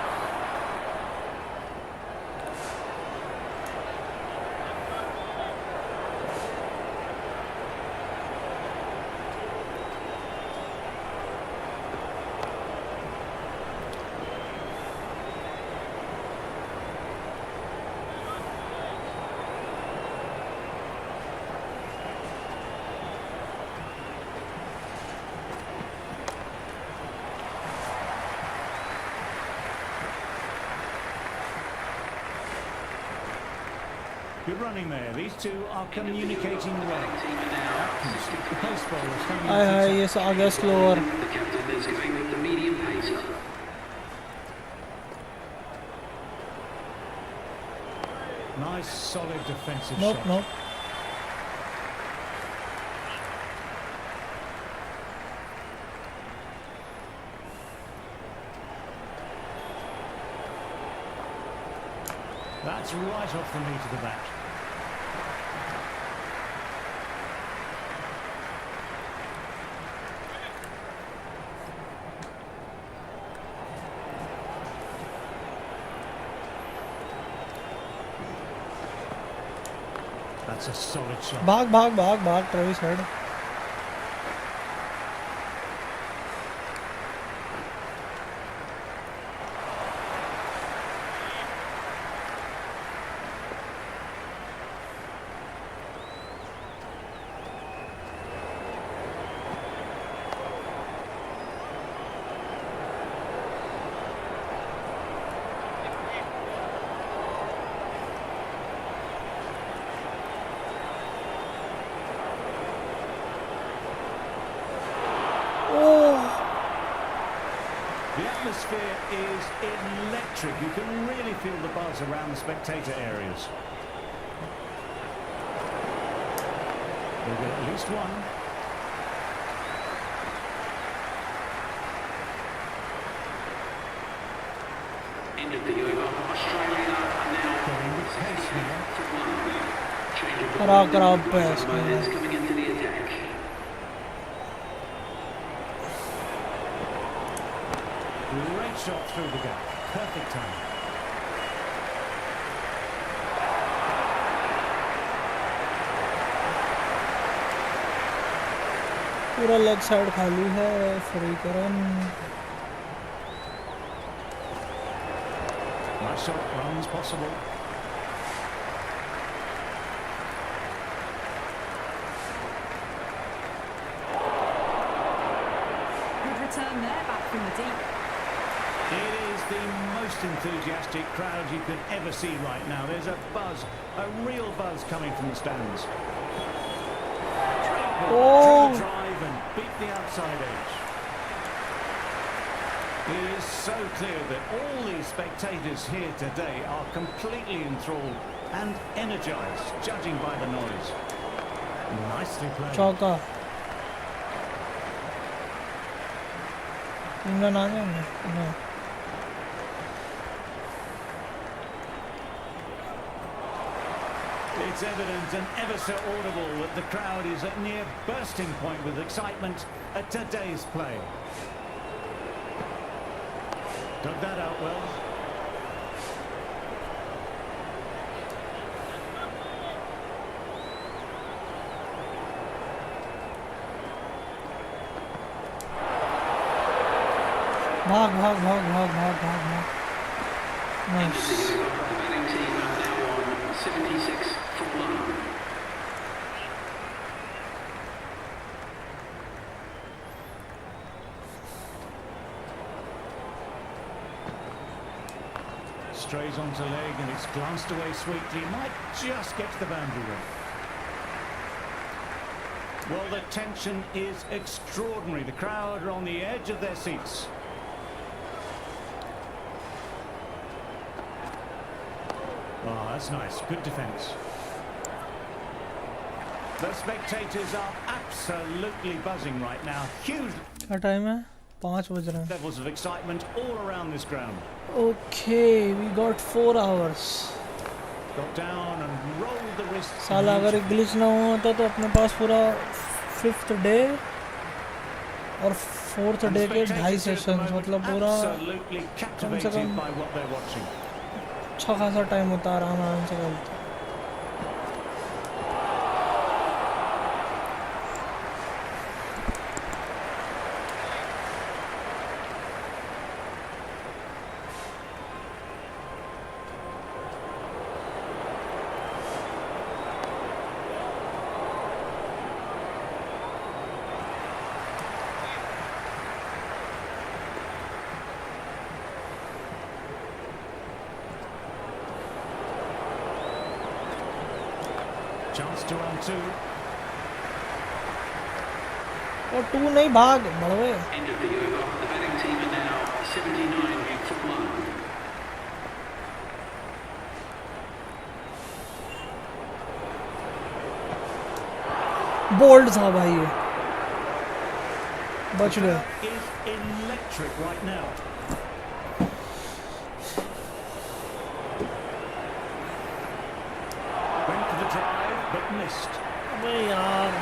Good running there. These two are communicating well. Atkins, the pace bowler, is coming hi hi into ये आ गया slower The captain is going with the medium pacer. nice, solid defensive nope shot. Nope That's right off the meat of the bat. That's a solid shot. भाग भाग भाग भाग Travis head The atmosphere is electric. You can really feel the buzz around the spectator areas. We'll get at least one. End of the over. Australia are now Going with pace now. for 1. Change of खराब खराब ball. पैस Is coming into the attack. Great shot through the gap. Perfect time. पूरा leg side खाली है, free का run. Nice shot, runs possible. Good return there, back from the deep. It is the most enthusiastic crowd you could ever see right now. There's a buzz, a real buzz coming from the stands. Oh! Drive and beat the outside edge. It is so clear that all these spectators here today are completely enthralled and energized, judging by the noise. Nicely played. चौका। England आ जाएंगे ना? It's evident and ever so audible that the crowd is at near bursting point with excitement at today's play. Dug that out well. भाग भाग भाग भाग भाग भाग भाग। Nice. The batting team are now on 76 for 1. Strays onto leg and it's glanced away sweetly. Might just get to the boundary rim. Well, the tension is extraordinary. The crowd are on the edge of their seats. Oh, that's nice. Good defence. The spectators are absolutely buzzing right now. Huge क्या time है? 5 बज रहे हैं। levels of excitement all around this ground. Okay, we got 4 hours. Got down and rolled the wrist. साला अगर एक glitch ना होता तो अपने पास पूरा 5th डे और 4th डे के 2.5 सेशंस, मतलब पूरा Absolutely captivated by what they're watching. अच्छा खासा टाइम होता आराम से खेलते। Chance to run 2. और 2 नहीं, भाग बड़वे। End of the over. The batting team are now 79 for 1. Bold था भाई ये, बच गया। Is electric right now. Went for the drive but missed. अबे यार,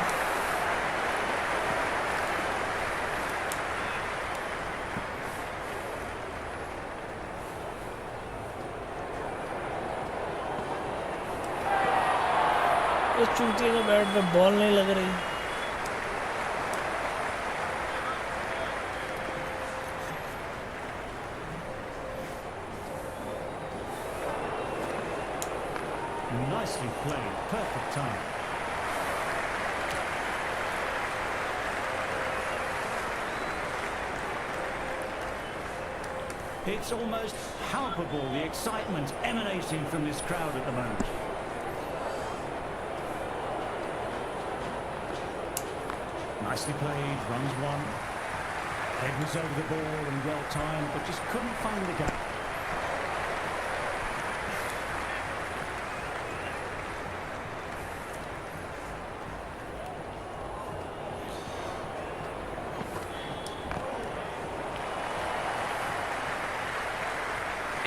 इस चूतिए के बैट पे बॉल नहीं लग रही। Nicely played. Perfect time. It's almost palpable, the excitement emanating from this crowd at the moment. Nicely played, runs 1. Head was over the ball and well timed, but just couldn't find the gap.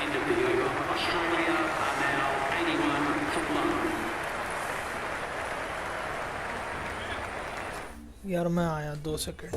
End of the over. Australia are now 81 for 1. यार मैं आया 2 second.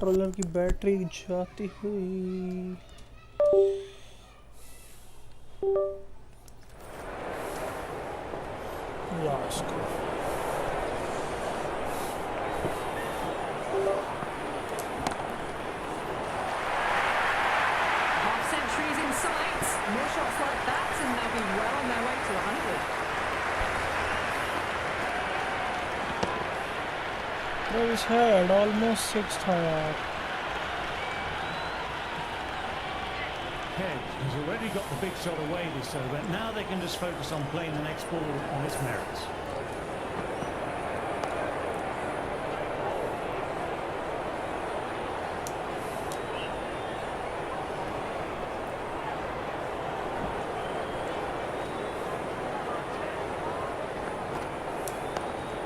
Controller की battery जाती हुई। Last Half centuries in sight. More shots like that and they'll be well on their way to 100. Travis Head almost 6 था यार। Head has already got the big shot away this over. Now they can just focus on playing the next ball on its merits.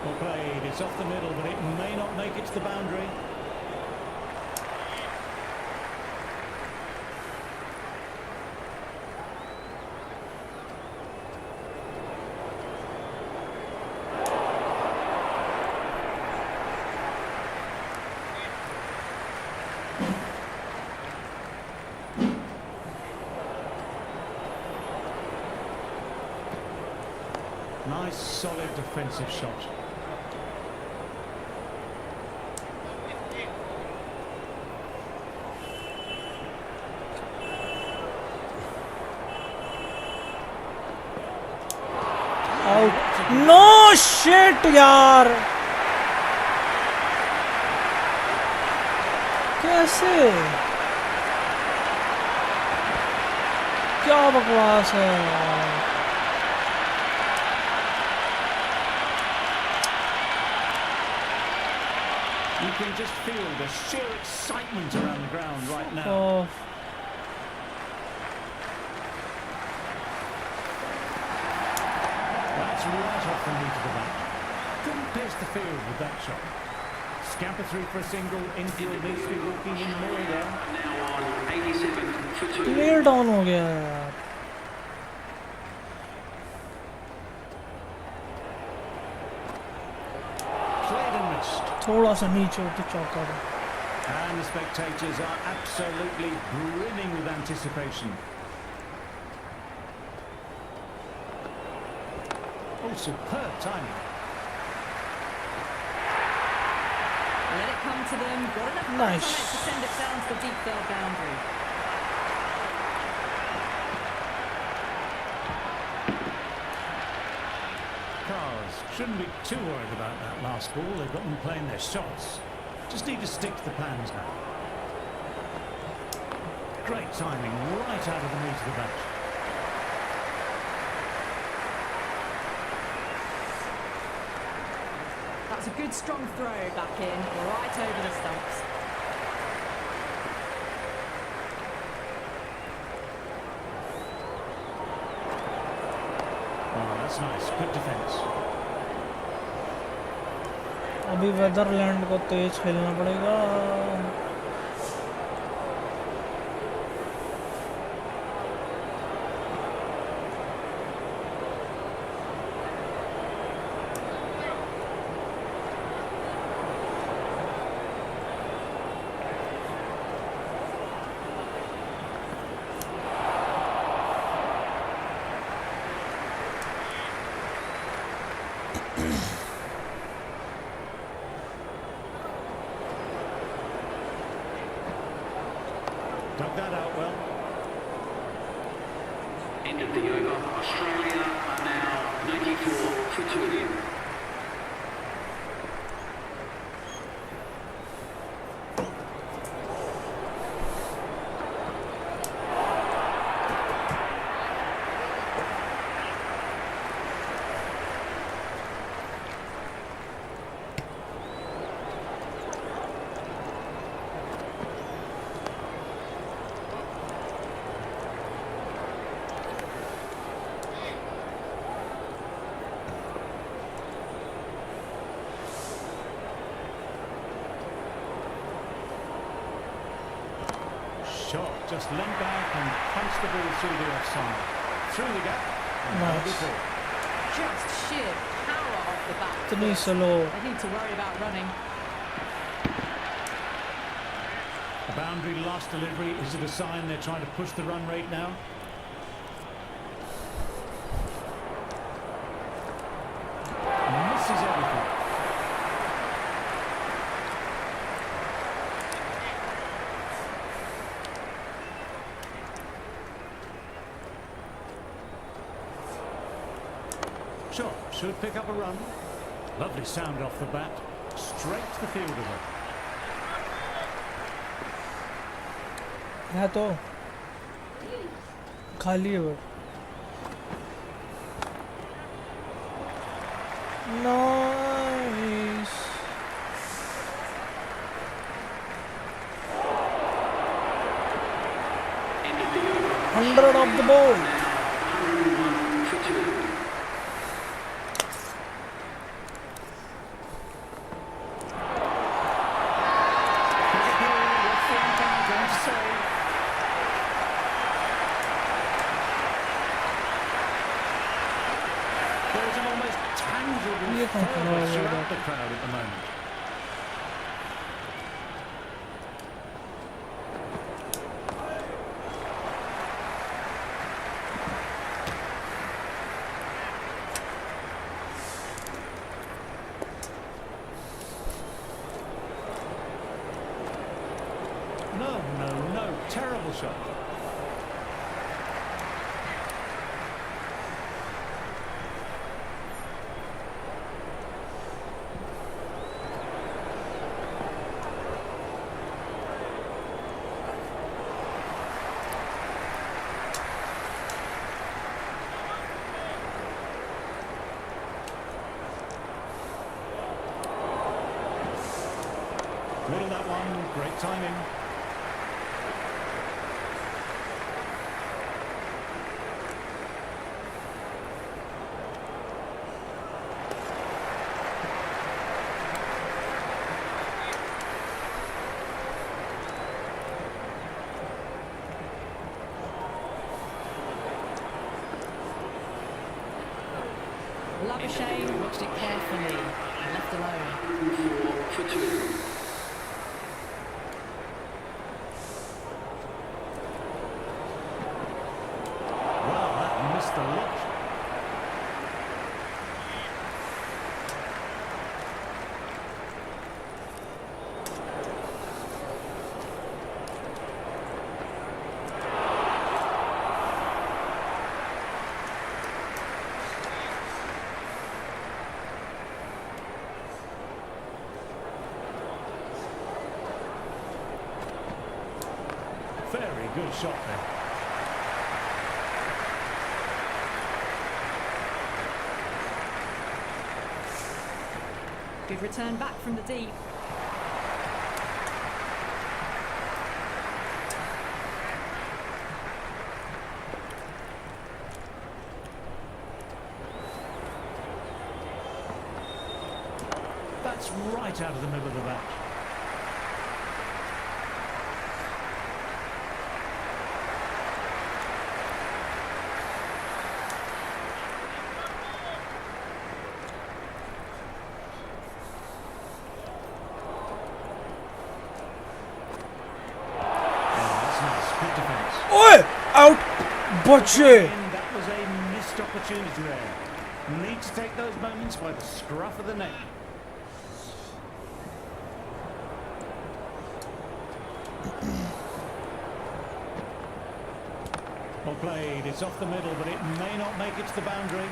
Well played. It's off the middle, but it may not make it to the boundary. Nice, solid defensive shot. Out. No shit यार, कैसे, क्या बकवास है यार। You can just feel the sheer excitement around the ground right now. That's right off the knee to the back. Couldn't pierce the field with that shot. Scamper through for a single. Infield needs to be walking in more there. Now on 87 for 2. Player down हो गया यार। Cleared and missed. थोड़ा सा नीचे होते चौका था। And the spectators are absolutely brimming with anticipation. Oh, superb timing. Let it come to them. Got enough Nice. on it to send it down to the deep third boundary. Cars shouldn't be too worried about that last ball. They've got them playing their shots. Just need to stick to the plans now. Great timing, right out of the knee to the bench. That's a good strong throw back in, right over the stumps. Oh, that's nice. Good defence. अभी Weatherald को तेज खेलना पड़ेगा। Dug that out well. End of the over. Australia are now 94 for 2. Shot, just leant back and punched the ball through the offside. Through the gap. And Nice. before. Just sheer power off the back. इतनी slow. They need to worry about running. The boundary last delivery, is it a sign they're trying to push the run rate now? Misses everything. Sure, should pick up a run. Lovely sound off the bat. Straight to the field of it. है तो खाली है वो nice 100 of the ball There's an almost tangible fervour throughout the crowd at the moment. No, terrible shot. Middle that one, great timing. Labuschagne watched it carefully and left alone. 4 for 2. Wow, that missed a lot. Very good shot there. Good return back from the deep. That's right out of the middle of the bat. ओए out बचे And that was a missed opportunity there. Need to take those moments by the scruff of the neck. Well played, it's off the middle, but it may not make it to the boundary.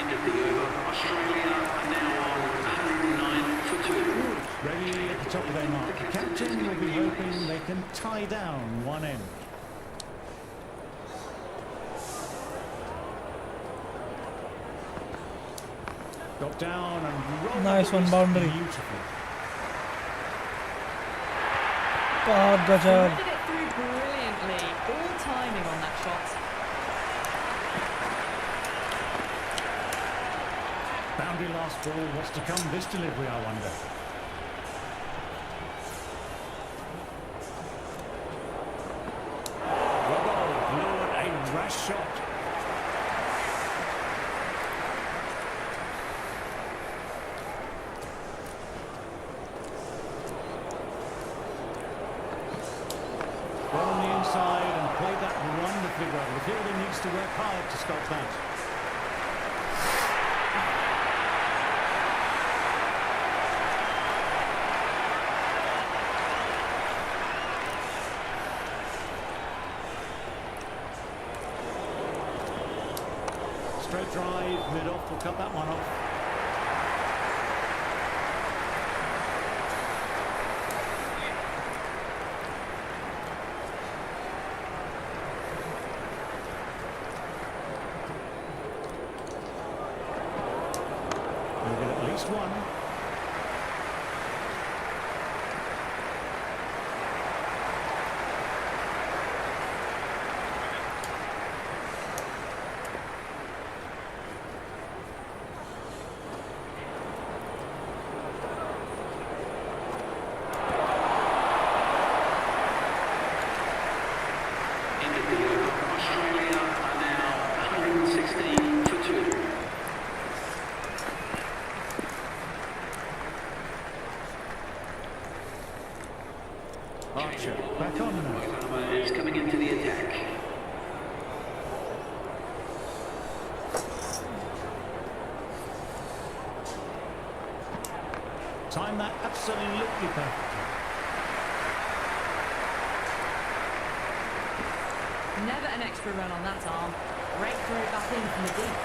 End of the over. Australia are now on 109 for 2. Ready at the top of their mark. The captain will be hoping they can tie down one end. Got down and rolled Nice the one, wrist boundary. beautifully. बहुत गजब Threaded it through brilliantly. All timing on that shot. Boundary last ball. What's to come this delivery, I wonder. Robbo lured a rash shot. inside and played that wonderfully well. The fielder needs to work hard to stop that. Straight drive, mid-off, will cut that one off. We'll get at least one. Australia are now 116 for 2. Archer, back on now. It's coming into the attack. Time that absolutely perfectly. Never an extra run on that arm. Great throw back in from the deep.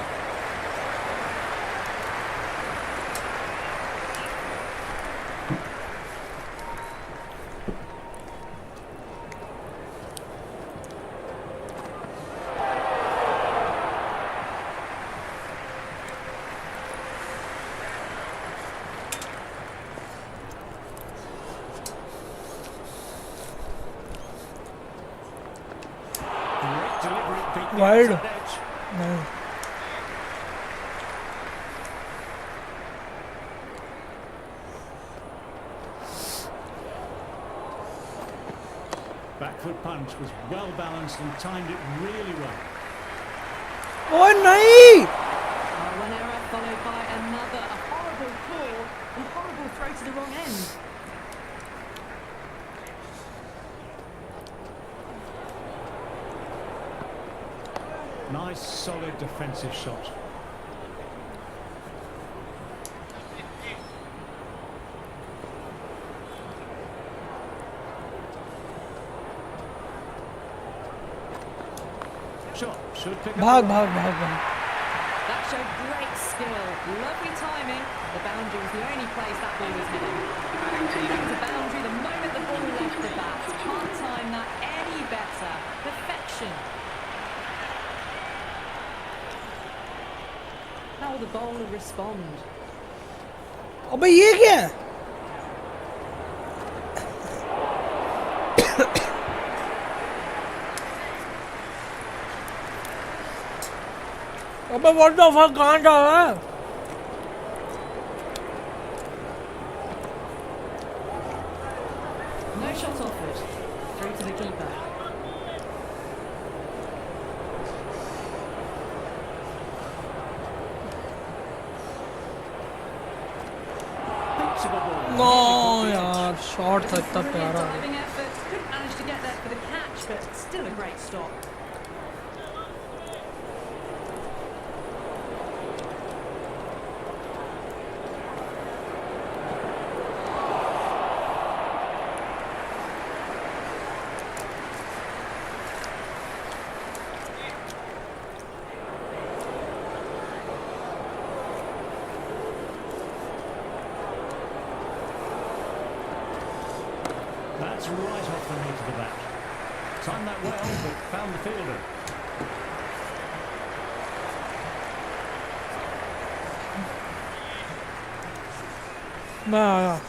Great delivery, beat the Wide. outside edge. नहीं Back foot punch was well balanced and timed it really well. ओए नहीं One error followed by another. A horrible call and horrible throw to the wrong end. Nice, solid defensive shot. Shot should pick up. भाग भाग भाग भाग That showed great skill. Lovely timing. The boundary was the only place that ball was heading. That was a boundary the moment the ball left the bat. Can't time that any better. Perfection. How will the bowler respond? अबे ये क्या है अबे what the fuck कहाँ जा रहा है No shot offered. Through to the keeper. Beats of a ball. No यार शॉट था इतना Brilliant प्यारा diving effort. Couldn't manage to get there for the catch, but still a great stop. That's right off the knee to the bat. Timed that well, but found the fielder. मैं आया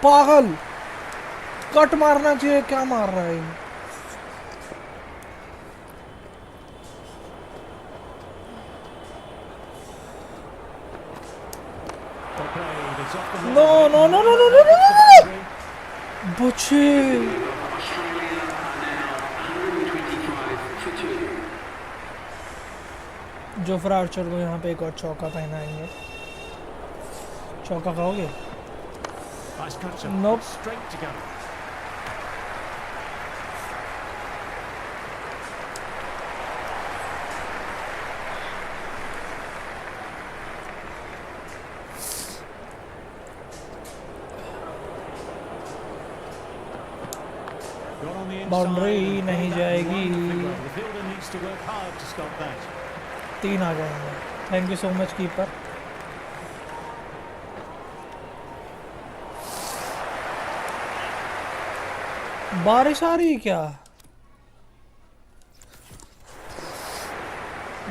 पागल, cut मारना चाहिए, क्या मार रहा है? No no no no no no no, बच्चे Australia are now 125 for 2. Jofra Archer को यहाँ पे एक और चौका पहनाएंगे। चौका खाओगे? Nice cutter. Nope. Straight to go. Gone on the inside. Boundary and नहीं played that जाएगी। wonderfully well. The fielder needs to work hard to stop that. 3 आ जाएंगे। Thank you so much keeper. बारिश आ रही है क्या?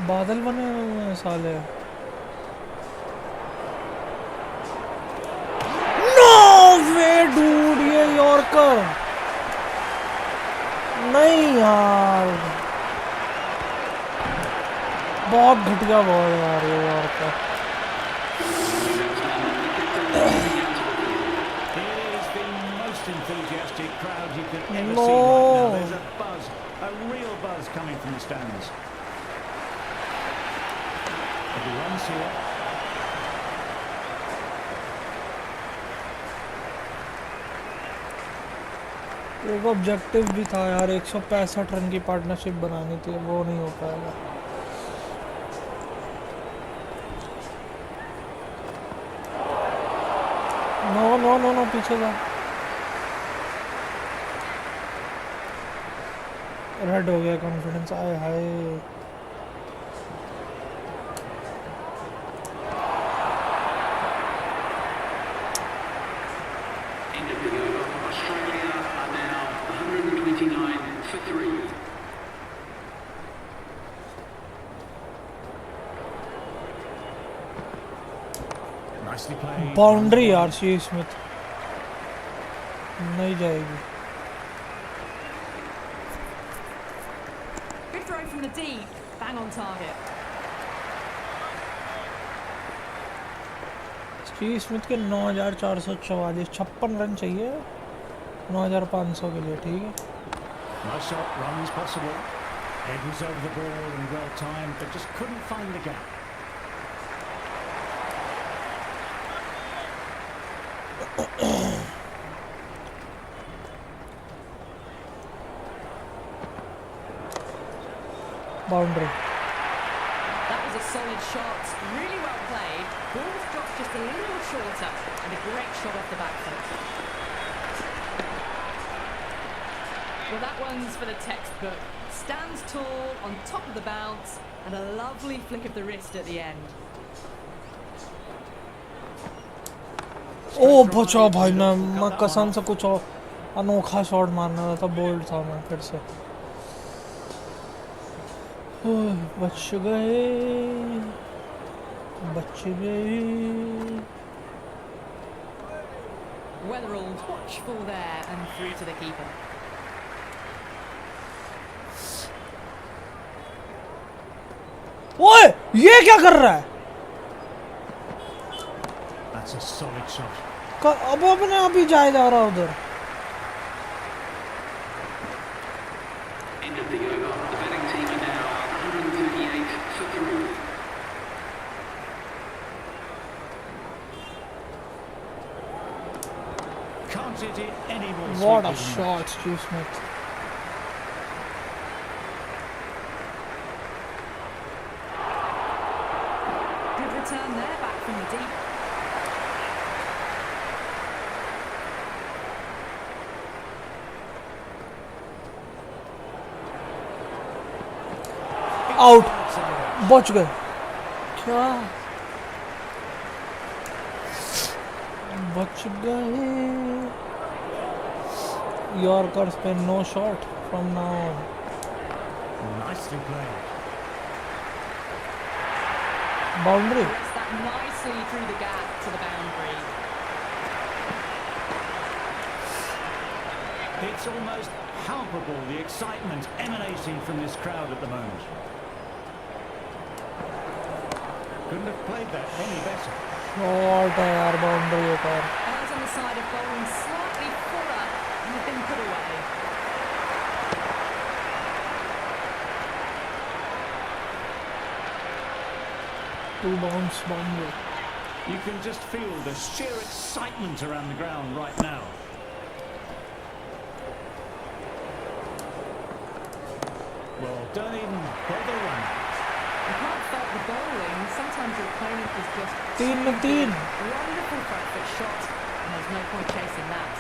बादल बने हुए हैं साले। नो वे डूड, ये यॉर्कर नहीं यार, बहुत घटिया बॉल है यार ये yorker. Enthusiastic crowd you could ever No. see right now. There's a buzz, a real buzz coming from the stands. Everyone's here. एक ऑब्जेक्टिव भी था यार, 165 रन की पार्टनरशिप बनानी थी, वो नहीं हो पाएगा। नो नो नो नो, पीछे जा। रेड हो गया कॉन्फिडेंस, आए हाय। End of the over. Australia are now 129 for 3. Nicely played. Boundary यार, शी स्मिथ नहीं जाएगी। Good throw from the deep. Bang on target. She Smith के 9,444, 56 रन चाहिए 9,500 के लिए, ठीक है। Nice shot, runs possible. Head was over the ball and well timed, but just couldn't find the gap. Boundary. That was a solid shot. Really well played. Ball's dropped just a little shorter. And a great shot off the back foot. Well, that one's for the textbook. Stands tall, on top of the bounce, and a lovely flick of the wrist at the end. ओ बचा भाई, मैं कसम से कुछ और अनोखा shot मारना था, बोल्ड था मैं फिर से। बच गए, बच गए। Weatherall's watchful there and through to the keeper. ओए ये क्या कर रहा है? That's a solid shot. अब अपने आप ही जाए जा रहा उधर। End of the over. The batting team are now 138 for 3. Can't hit it any more. What a sweetly than that. shot, Steve Smith. Good return there, back from the deep. Out, बच गए क्या? बच गए। Yorkers पे no shot from now on. Nicely played. Boundary. Puts that nicely through the gap to the boundary. It's almost palpable, the excitement emanating from this crowd at the moment. Couldn't have played that any better. Shot है यार, boundary एक और. Eyes on the side of bowling slightly fuller and have been put away. Two bounce boundary. You can just feel the sheer excitement around the ground right now. Well, don't even bother running. You can't fault the bowling. Sometimes your opponent is just तीन में तीन. wonderful front foot shot, and there's no point chasing that.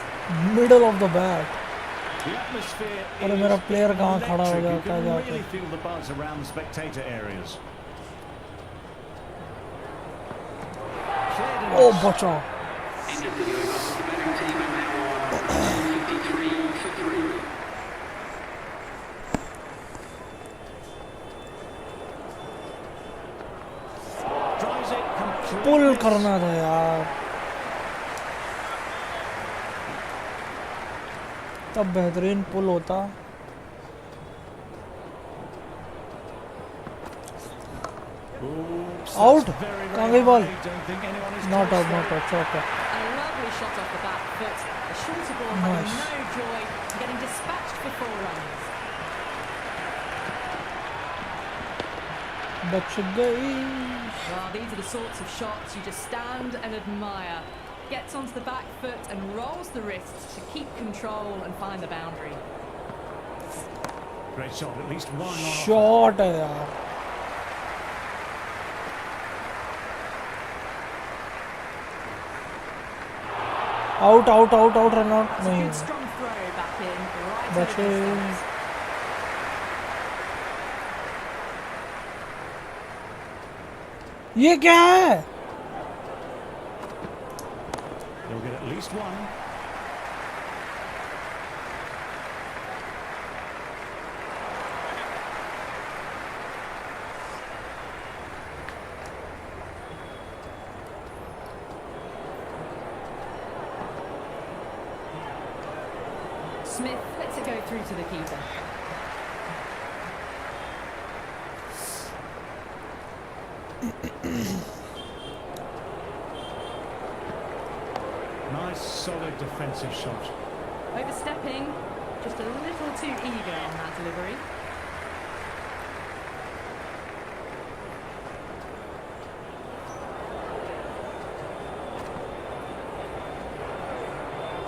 Middle of the bat. The atmosphere अरे is मेरा player कहाँ खड़ा हो electric. You जाता है can जाके. really feel the buzz around the spectator areas. Cleared and Oh, बचा. End of the over. The batting team are now on 53 for 3. drives it completely. पुल करना था यार. तब बेहतरीन पुल होता. Oops, Out. that's very, very कहाँ गई ball? high. Don't think anyone is Not close out, there. not out. Chौका. A lovely shot off the back foot. A shorter ball having Nice. no joy, getting dispatched for 4 runs. बच गई. Well, these are the sorts of shots you just stand and admire. Gets onto the back foot and rolls the wrists to keep control and find the boundary. Great shot, at least one on offer. Shot है यार. Out out out out run out It's a नहीं. good strong throw back in, right over बचे. the stumps. ये क्या है? He'll get at least one. Smith lets it go through to the keeper. Nice, solid defensive shot. Overstepping, just a little too eager on that delivery.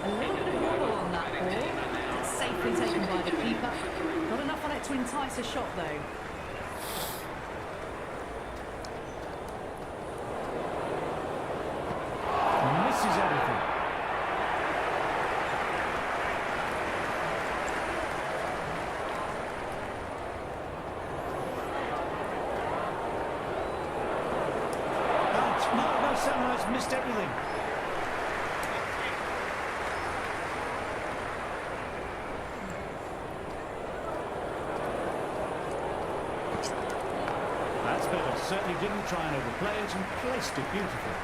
A little bit of wobble on that ball. It's safely taken by the keeper. Not enough on it to entice a shot though. Misses everything. Out. No, Sunrise missed everything. That's better. Certainly didn't try and overplay it and placed it beautifully.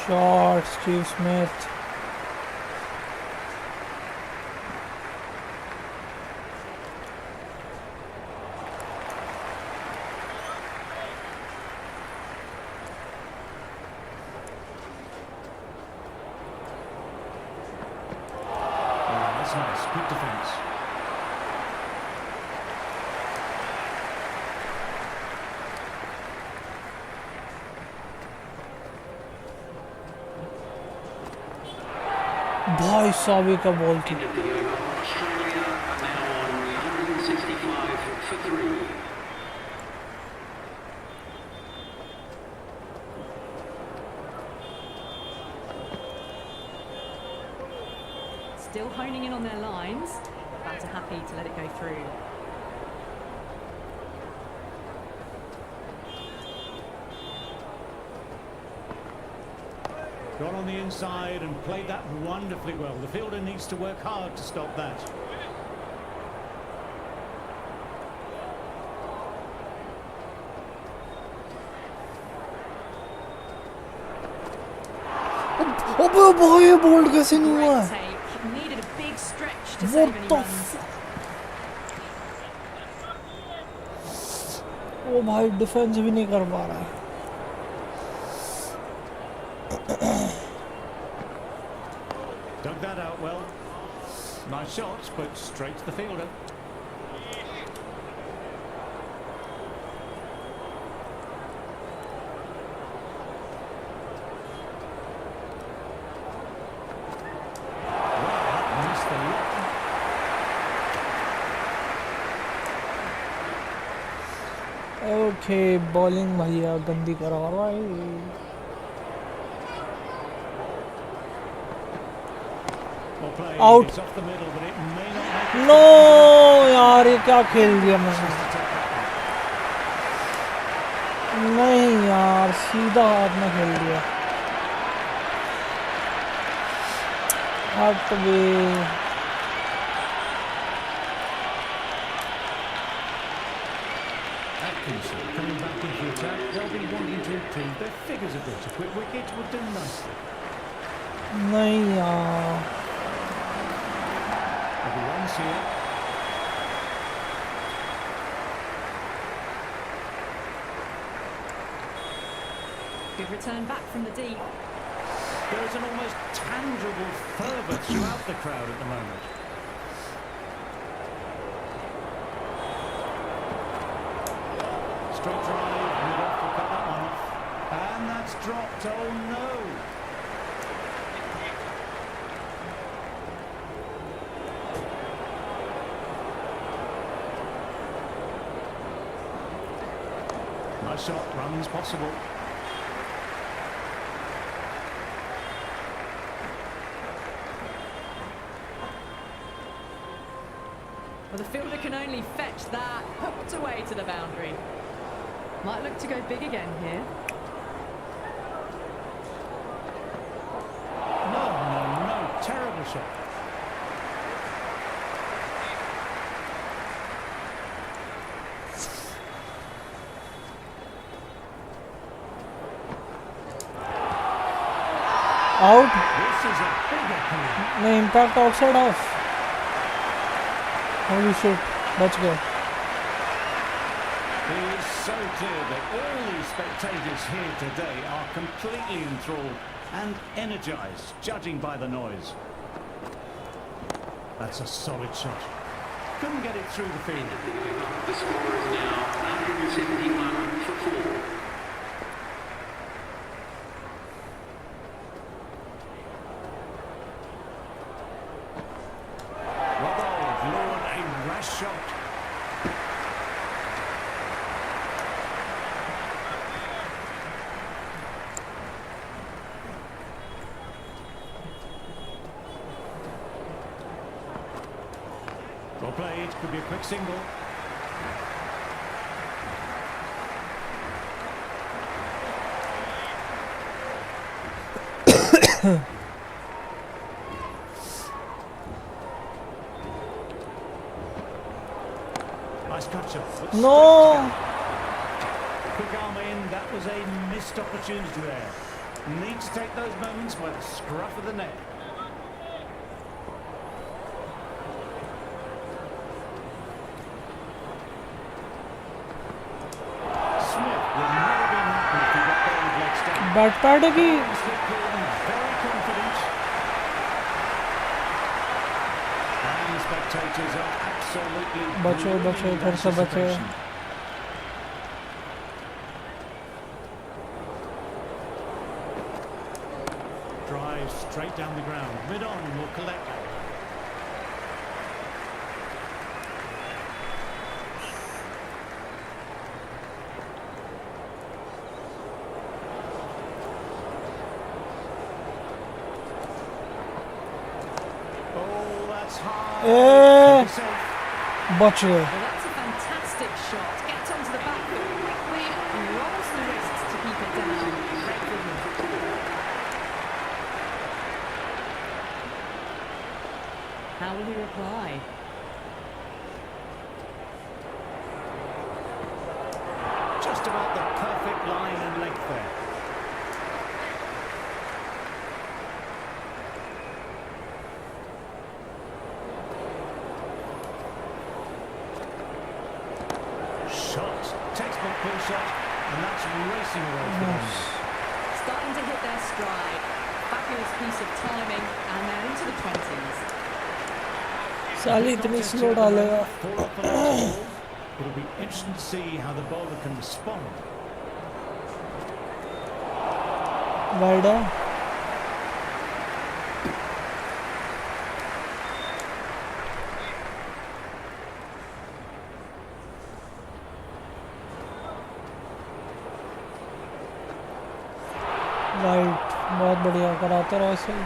Shot Steve Smith. Oh, that's nice. Good defence. भाई साहब ये क्या ball थी. End of the over. Australia are now on 165 for 3. Still honing in on their lines. Batter happy to let it go through. Got on the inside and played that wonderfully well. The fielder needs to work hard to stop that. अबे भाई bold कैसे नहीं हुआ? Great take. Needed a big stretch to What save any the runs. ओ भाई defence भी नहीं कर पा रहा है। Dug that out well. Nice shots, but straight to the fielder. Okay bowling भैया गंदी करा रहा है। आउट। नो यार ये क्या खेल दिया मैंने। नहीं यार सीधा हाथ में खेल दिया। हट गए। Coming back into attack, they'll be wanting to improve their figures a bit. A quick wicket would do nicely. नहीं यार Everyone's here. Good return back from the deep. There is an almost tangible fervour throughout the crowd at the moment. Straight drive, mid-off to cut that one off. And that's dropped, oh no! Nice shot, runs possible. Well, the fielder can only fetch that, hooked away to the boundary. Might look to go big again here. No, terrible shot. Out. This is a bigger penalty. नहीं impact outside of. Holy shit बच गए। It is so clear that all these spectators here today are completely enthralled and energised, judging by the noise. That's a solid shot. Couldn't get it through the field. The score is now 171 for 4. Well, Lord, a rash shot. Well played, could be a quick single. Nice cut shot. but No. straight to go. Quick arm in, that was a missed opportunity there. Need to take those moments by the scruff of the neck. Smith would not have been happy if he got there with legs down. Bat पैडेगी। Very confident. And the spectators are absolutely बचो brimming बचो with फिर से बचे। anticipation. Drive straight down the ground. Mid on will collect that. Oh, that's high. Eh. Be safe. बच गए। Well, that's a fantastic shot. Gets onto the back foot quickly and rolls the wrists to keep it down. Great for him. How will he reply? Just about the perfect line and length there. Shot, textbook pull shot, and that's racing away from them. Starting to hit their stride. Fabulous piece of timing, and they're into the 20s. साली इतनी slow डालेगा. Fall off the last ball. It'll be interesting to see how the bowler can respond. Wide है. Right, बहुत बढ़िया, कराते रहो ऐसे ही.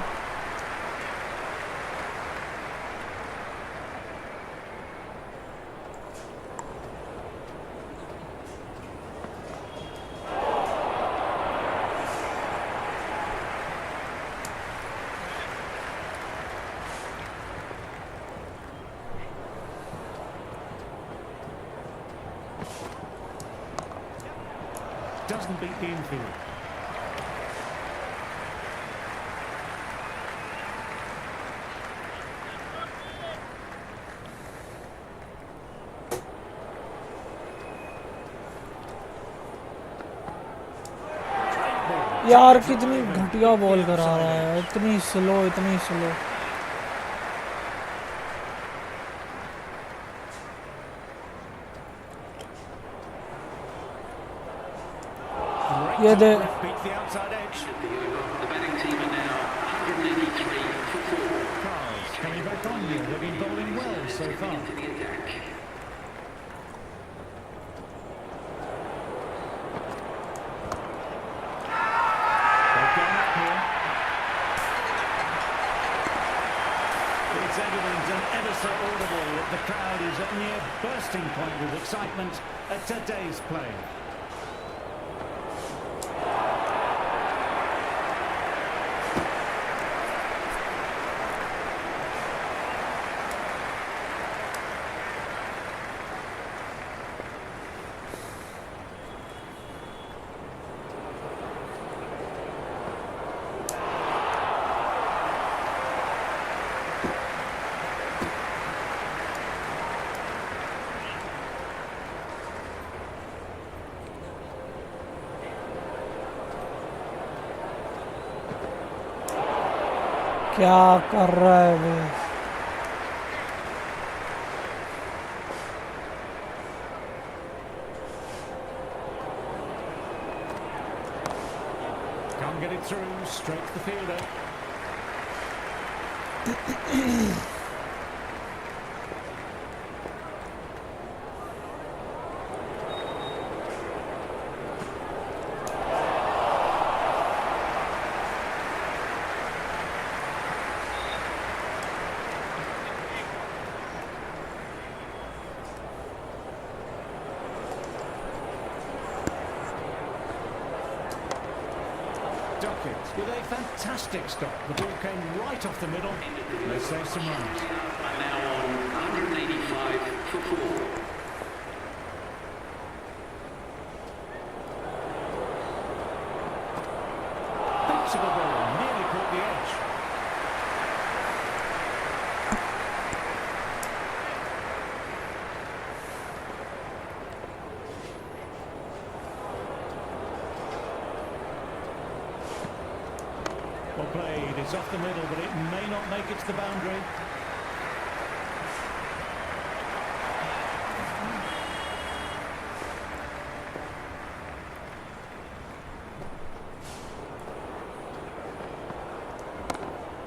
Doesn't beat the infield. यार कितनी घटिया बॉल करा रहा है, इतनी स्लो, इतनी स्लो. ये दे. Beat the outside edge. The batting team are now 183 for 4. Carls coming back on here. They've been bowling well so far. To the attack. They've gone up here. It's evident and ever so audible that the crowd is at near bursting point with excitement at today's play. क्या कर रहा है भाई? Can't get it through, straight to the fielder. With a fantastic stop. The ball came right off the middle. They save some runs. Are now on 185 for 4. Thinks of the ball, nearly caught the edge. Well played, it's off the middle, but it may not make it to the boundary.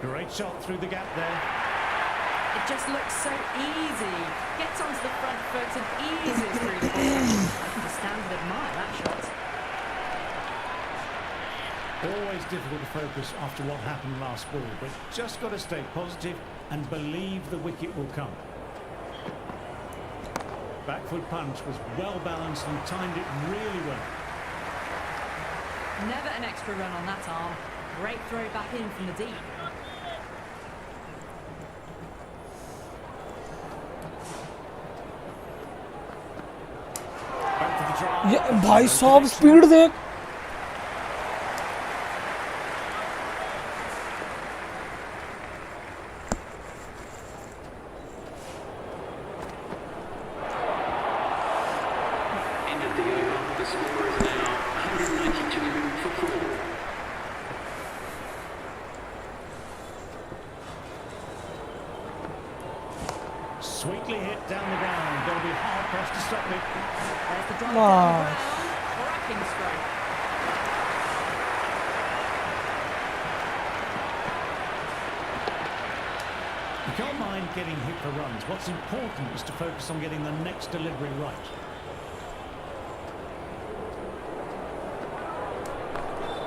Great shot through the gap there. It just looks so easy. Gets onto the front foot and eases through the ball. I can just stand and admire that shot. Always difficult to focus after what happened last ball, but just got to stay positive and believe the wicket will come. Back foot punch was well balanced and timed it really well. Never an extra run on that arm. Great throw back in from the deep. Back to the drive. ये भाई साहब speed देख. The score is now 192 for 4. Sweetly hit down the ground. Going to be hard pressed to stop it. There's the drive down the ground. Cracking stroke. You can't mind getting hit for runs. What's important is to focus on getting the next delivery right.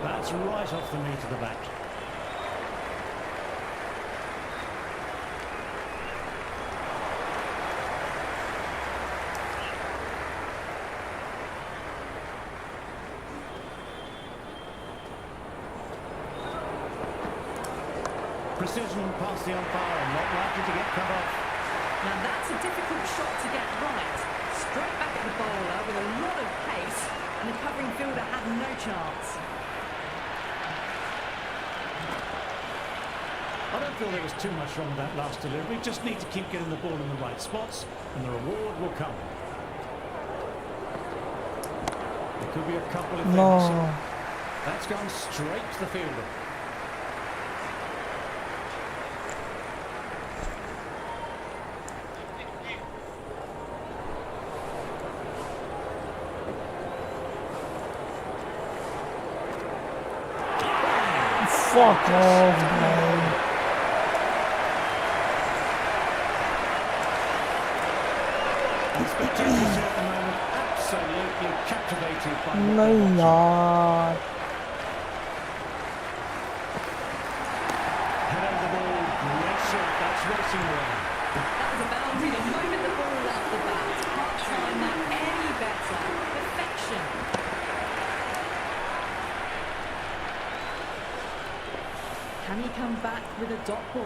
That's right off the knee to the bat. Precision past the umpire, not likely to get cut off. Now that's a difficult shot to get right. Straight back at the bowler with a lot of pace, and the covering fielder had no chance. I don't feel there was too much wrong with that last delivery. Just need to keep getting the ball in the right spots, and the reward will come. There could be a couple of things. No. That's gone straight to the fielder. Fuck off, man. Spectators at the moment absolutely captivated by what they're नहीं watching. यार. Head over the ball, great shot, that's racing away. That was a boundary the moment the ball left the bat. Can't time that any better. Perfection. Can he come back with a dot ball?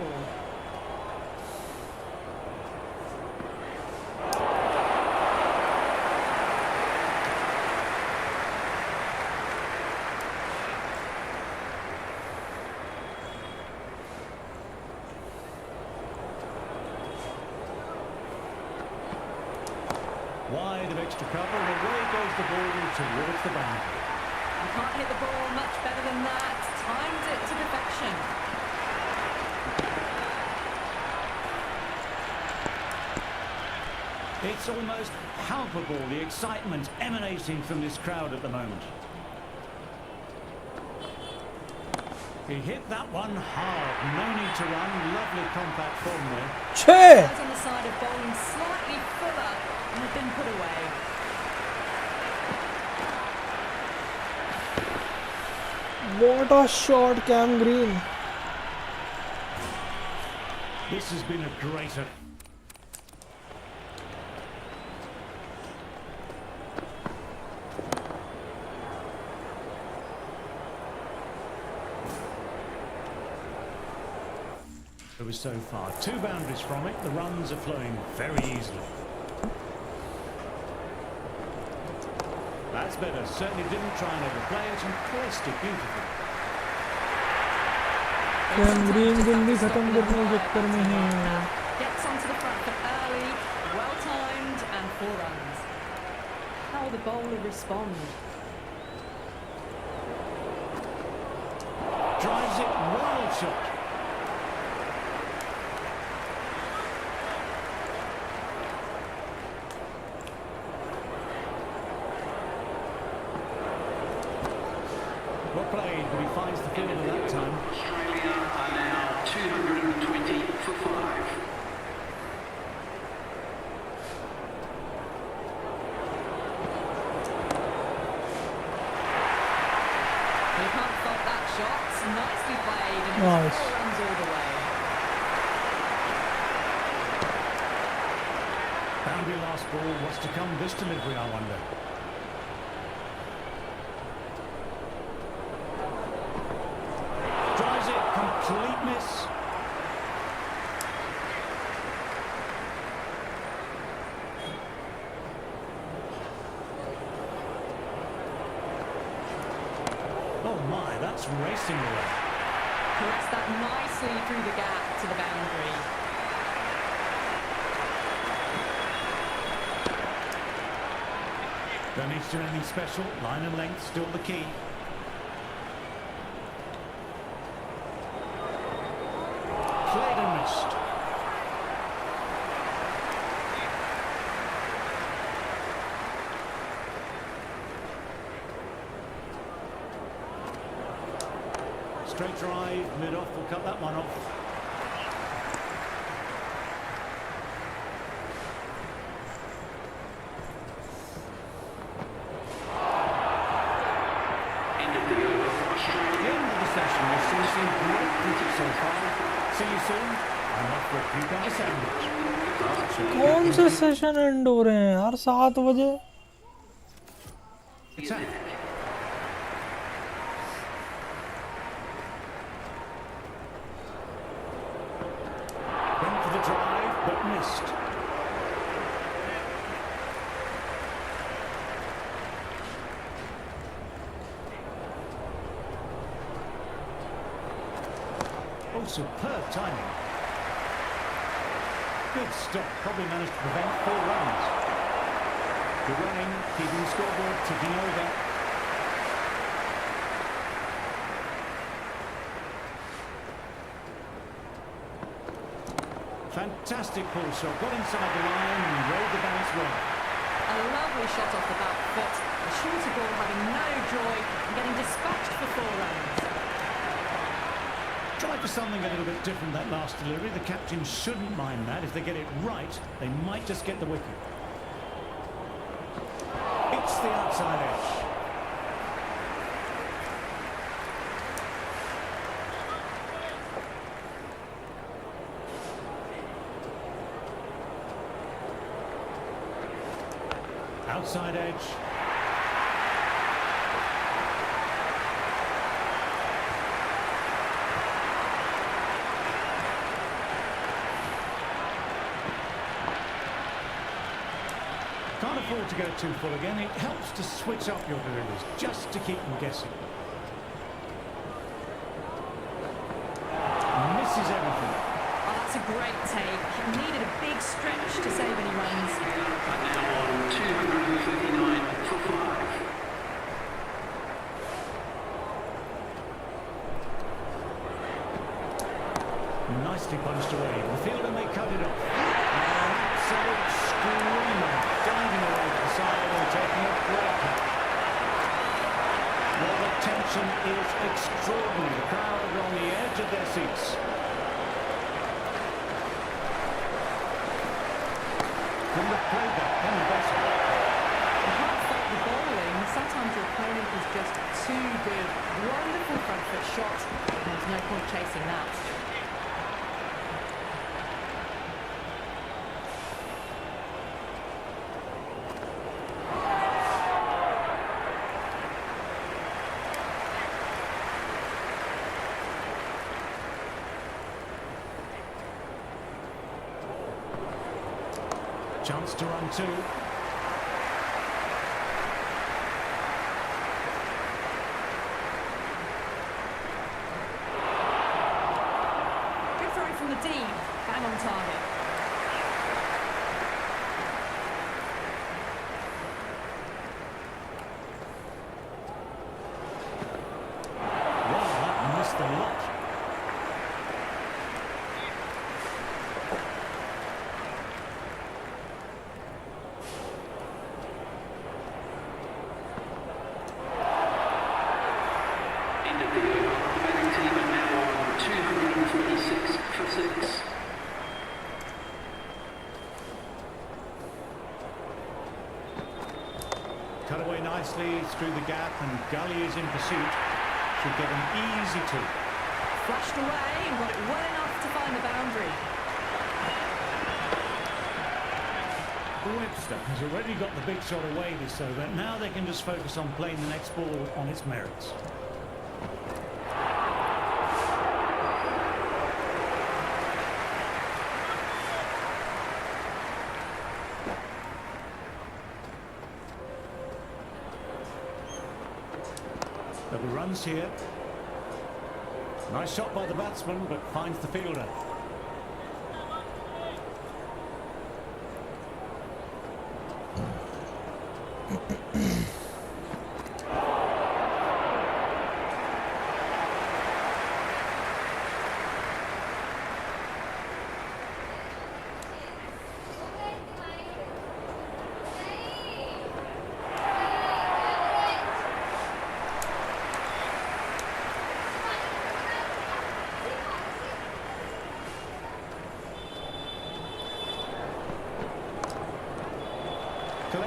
Wide of extra cover, and away goes the ball towards the boundary. You can't hit the ball much better than that. Timed it to perfection. It's almost palpable, the excitement emanating from this crowd at the moment. He hit that one hard, no need to run, lovely compact form there. छे. Eyes on the side of bowling slightly fuller and have been put away. What a shot, Cam Green. This has been a great so far. 2 boundaries from it, the runs are flowing very easily. That's better, certainly didn't try and overplay it and placed it beautifully. Cam Green जल्दी खत्म करने के चक्कर में है. Gets onto the front foot early, well timed and 4 runs. How will the bowler respond? Drives it, wild shot. Well played, but he finds the fielder that time. Australia are now 220 for 5. You can't fault that shot. Nicely played and Nice. 4 runs all the way. Boundary last ball, what's to come this delivery, I wonder. Drives it, complete miss. Oh my, that's racing away. Caressed that nicely through the gap to the boundary. Don't need to do anything special. Line and length still the key. Played and missed. Straight drive, mid-off, will cut that one off. End of the over. Australia. The end of the session. We've seen some great cricket so far. See you soon. I'm off for a cucumber sandwich. कौन से session and हो रहे हैं यार 7 बजे? Attack. Went for the drive, but missed. Oh, superb timing. Good stop. Probably managed to prevent 4 runs. Good running, keeping the scoreboard ticking over. Fantastic pull shot. Got inside the line and rode the bounce well. A lovely shot off the back foot. A shorter ball having no joy and getting dispatched for 4 runs. Tried for something a little bit different that last delivery. The captain shouldn't mind that. If they get it right, they might just get the wicket. It's the outside edge. Outside edge. Can't afford to go too full again. It helps to switch up your deliveries just to keep them guessing. Misses everything. Oh, that's a great take. Needed a big stretch to save any runs. And now on 239 for 5. Nicely punched away. The fielder may cut it off. An absolute screamer, diving away to the side and taking a great cut. Well, the tension is extraordinary. The crowd are on the edge of their seats. Couldn't have played that any better. You can't fault the bowling. Sometimes your opponent is just too good. Wonderful front foot shot. There's no point chasing that. Chance to run 2. Good throw from the deep. Bang on target. Wow, that missed a lot. End of the over. The batting team are now on 246 for 6. Cut away nicely through the gap, and Gully is in pursuit. Should get an easy 2. Flashed away and got it well enough to find the boundary. Webster has already got the big shot away this over. Now they can just focus on playing the next ball on its merits. There'll be runs here. Nice shot by the batsman, but finds the fielder.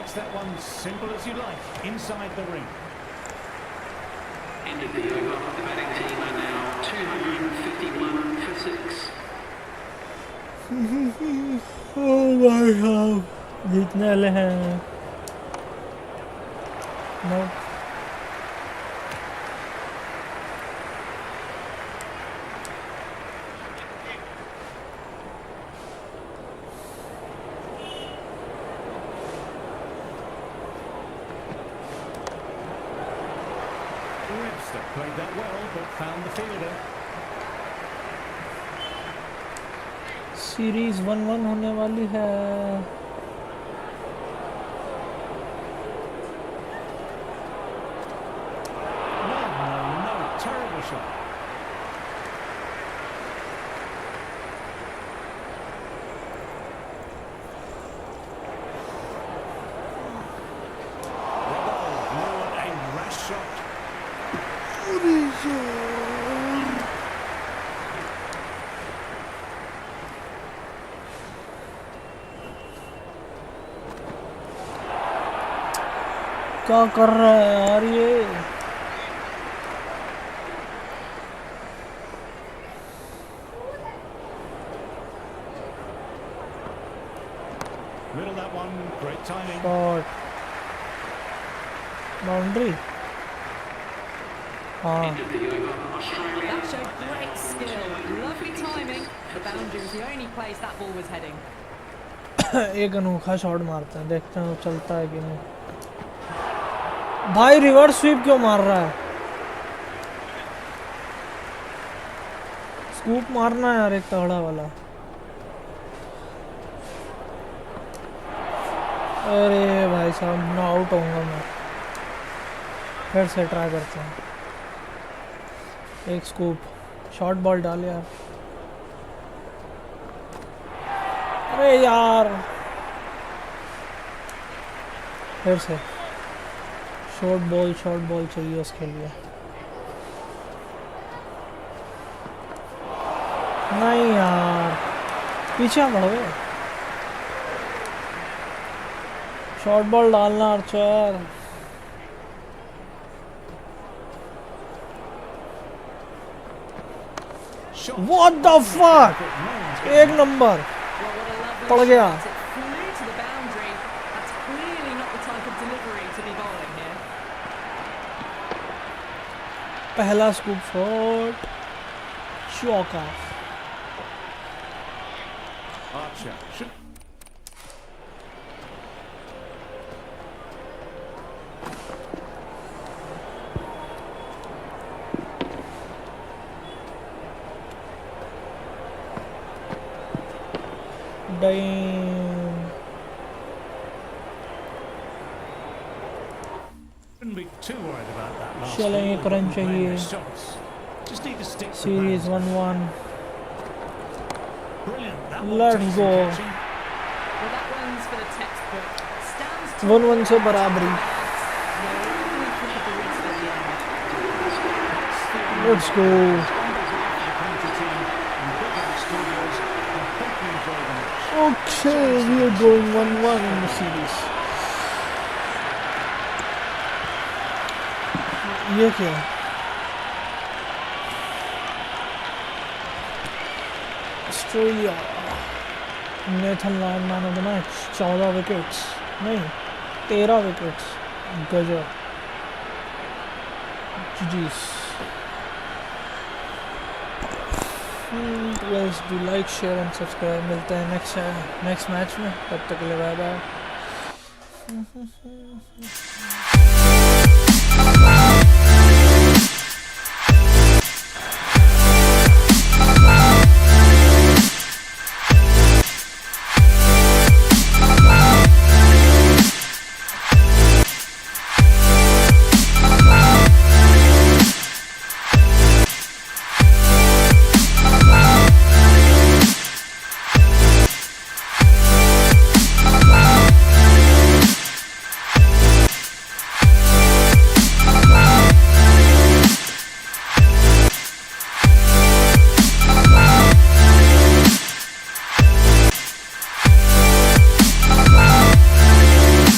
makes that one simple as you like, inside the ring. End of the over. The batting team are now 251 for 6. Oh my God, जीतने वाले हैं। No. Played that well, but found the fielder. Series 1-1 होने वाली है। No, terrible shot. What a rash shot. क्या कर रहा है यार ये? Middle that one, great timing. Shot, boundary. हाँ, End of the over. Australia. That showed great skill. Lovely timing. The boundary was the only place that ball was heading. एक अनोखा shot मारते हैं, देखते हैं वो चलता है कि नहीं। भाई रिवर्स स्वीप क्यों मार रहा है? स्कूप मारना है यार, एक तगड़ा वाला। अरे भाई साहब, ना आउट होऊंगा मैं। फिर से ट्राई करते हैं। एक स्कूप, शॉर्ट बॉल डाल यार। अरे यार, फिर से शॉर्ट बॉल चाहिए उसके लिए। नहीं यार, पीछे बढ़ो। शॉर्ट बॉल डालना आर्चर। What the fuck? एक नंबर पड़ गया। It flew to the boundary. That's clearly not the type of delivery to be bowling here. पहला स्कूप शॉट, चौका। Archer. Shouldn't be too worried about that last चलें, एक run चाहिए। Just need to stick to series the 1-1। brilliant. That Let's one takes go. some catching. Well, that one's for the textbook. Stands 1-1 से बराबरी। Let's go. Okay, we are going 1-1 in the series. ये क्या? Australia, Nathan Lyon man of the match, 14 wickets नहीं 13 wickets, गजब। जीजीस। Please do like, share and subscribe. मिलते हैं next match में, तब तक के लिए बाय बाय।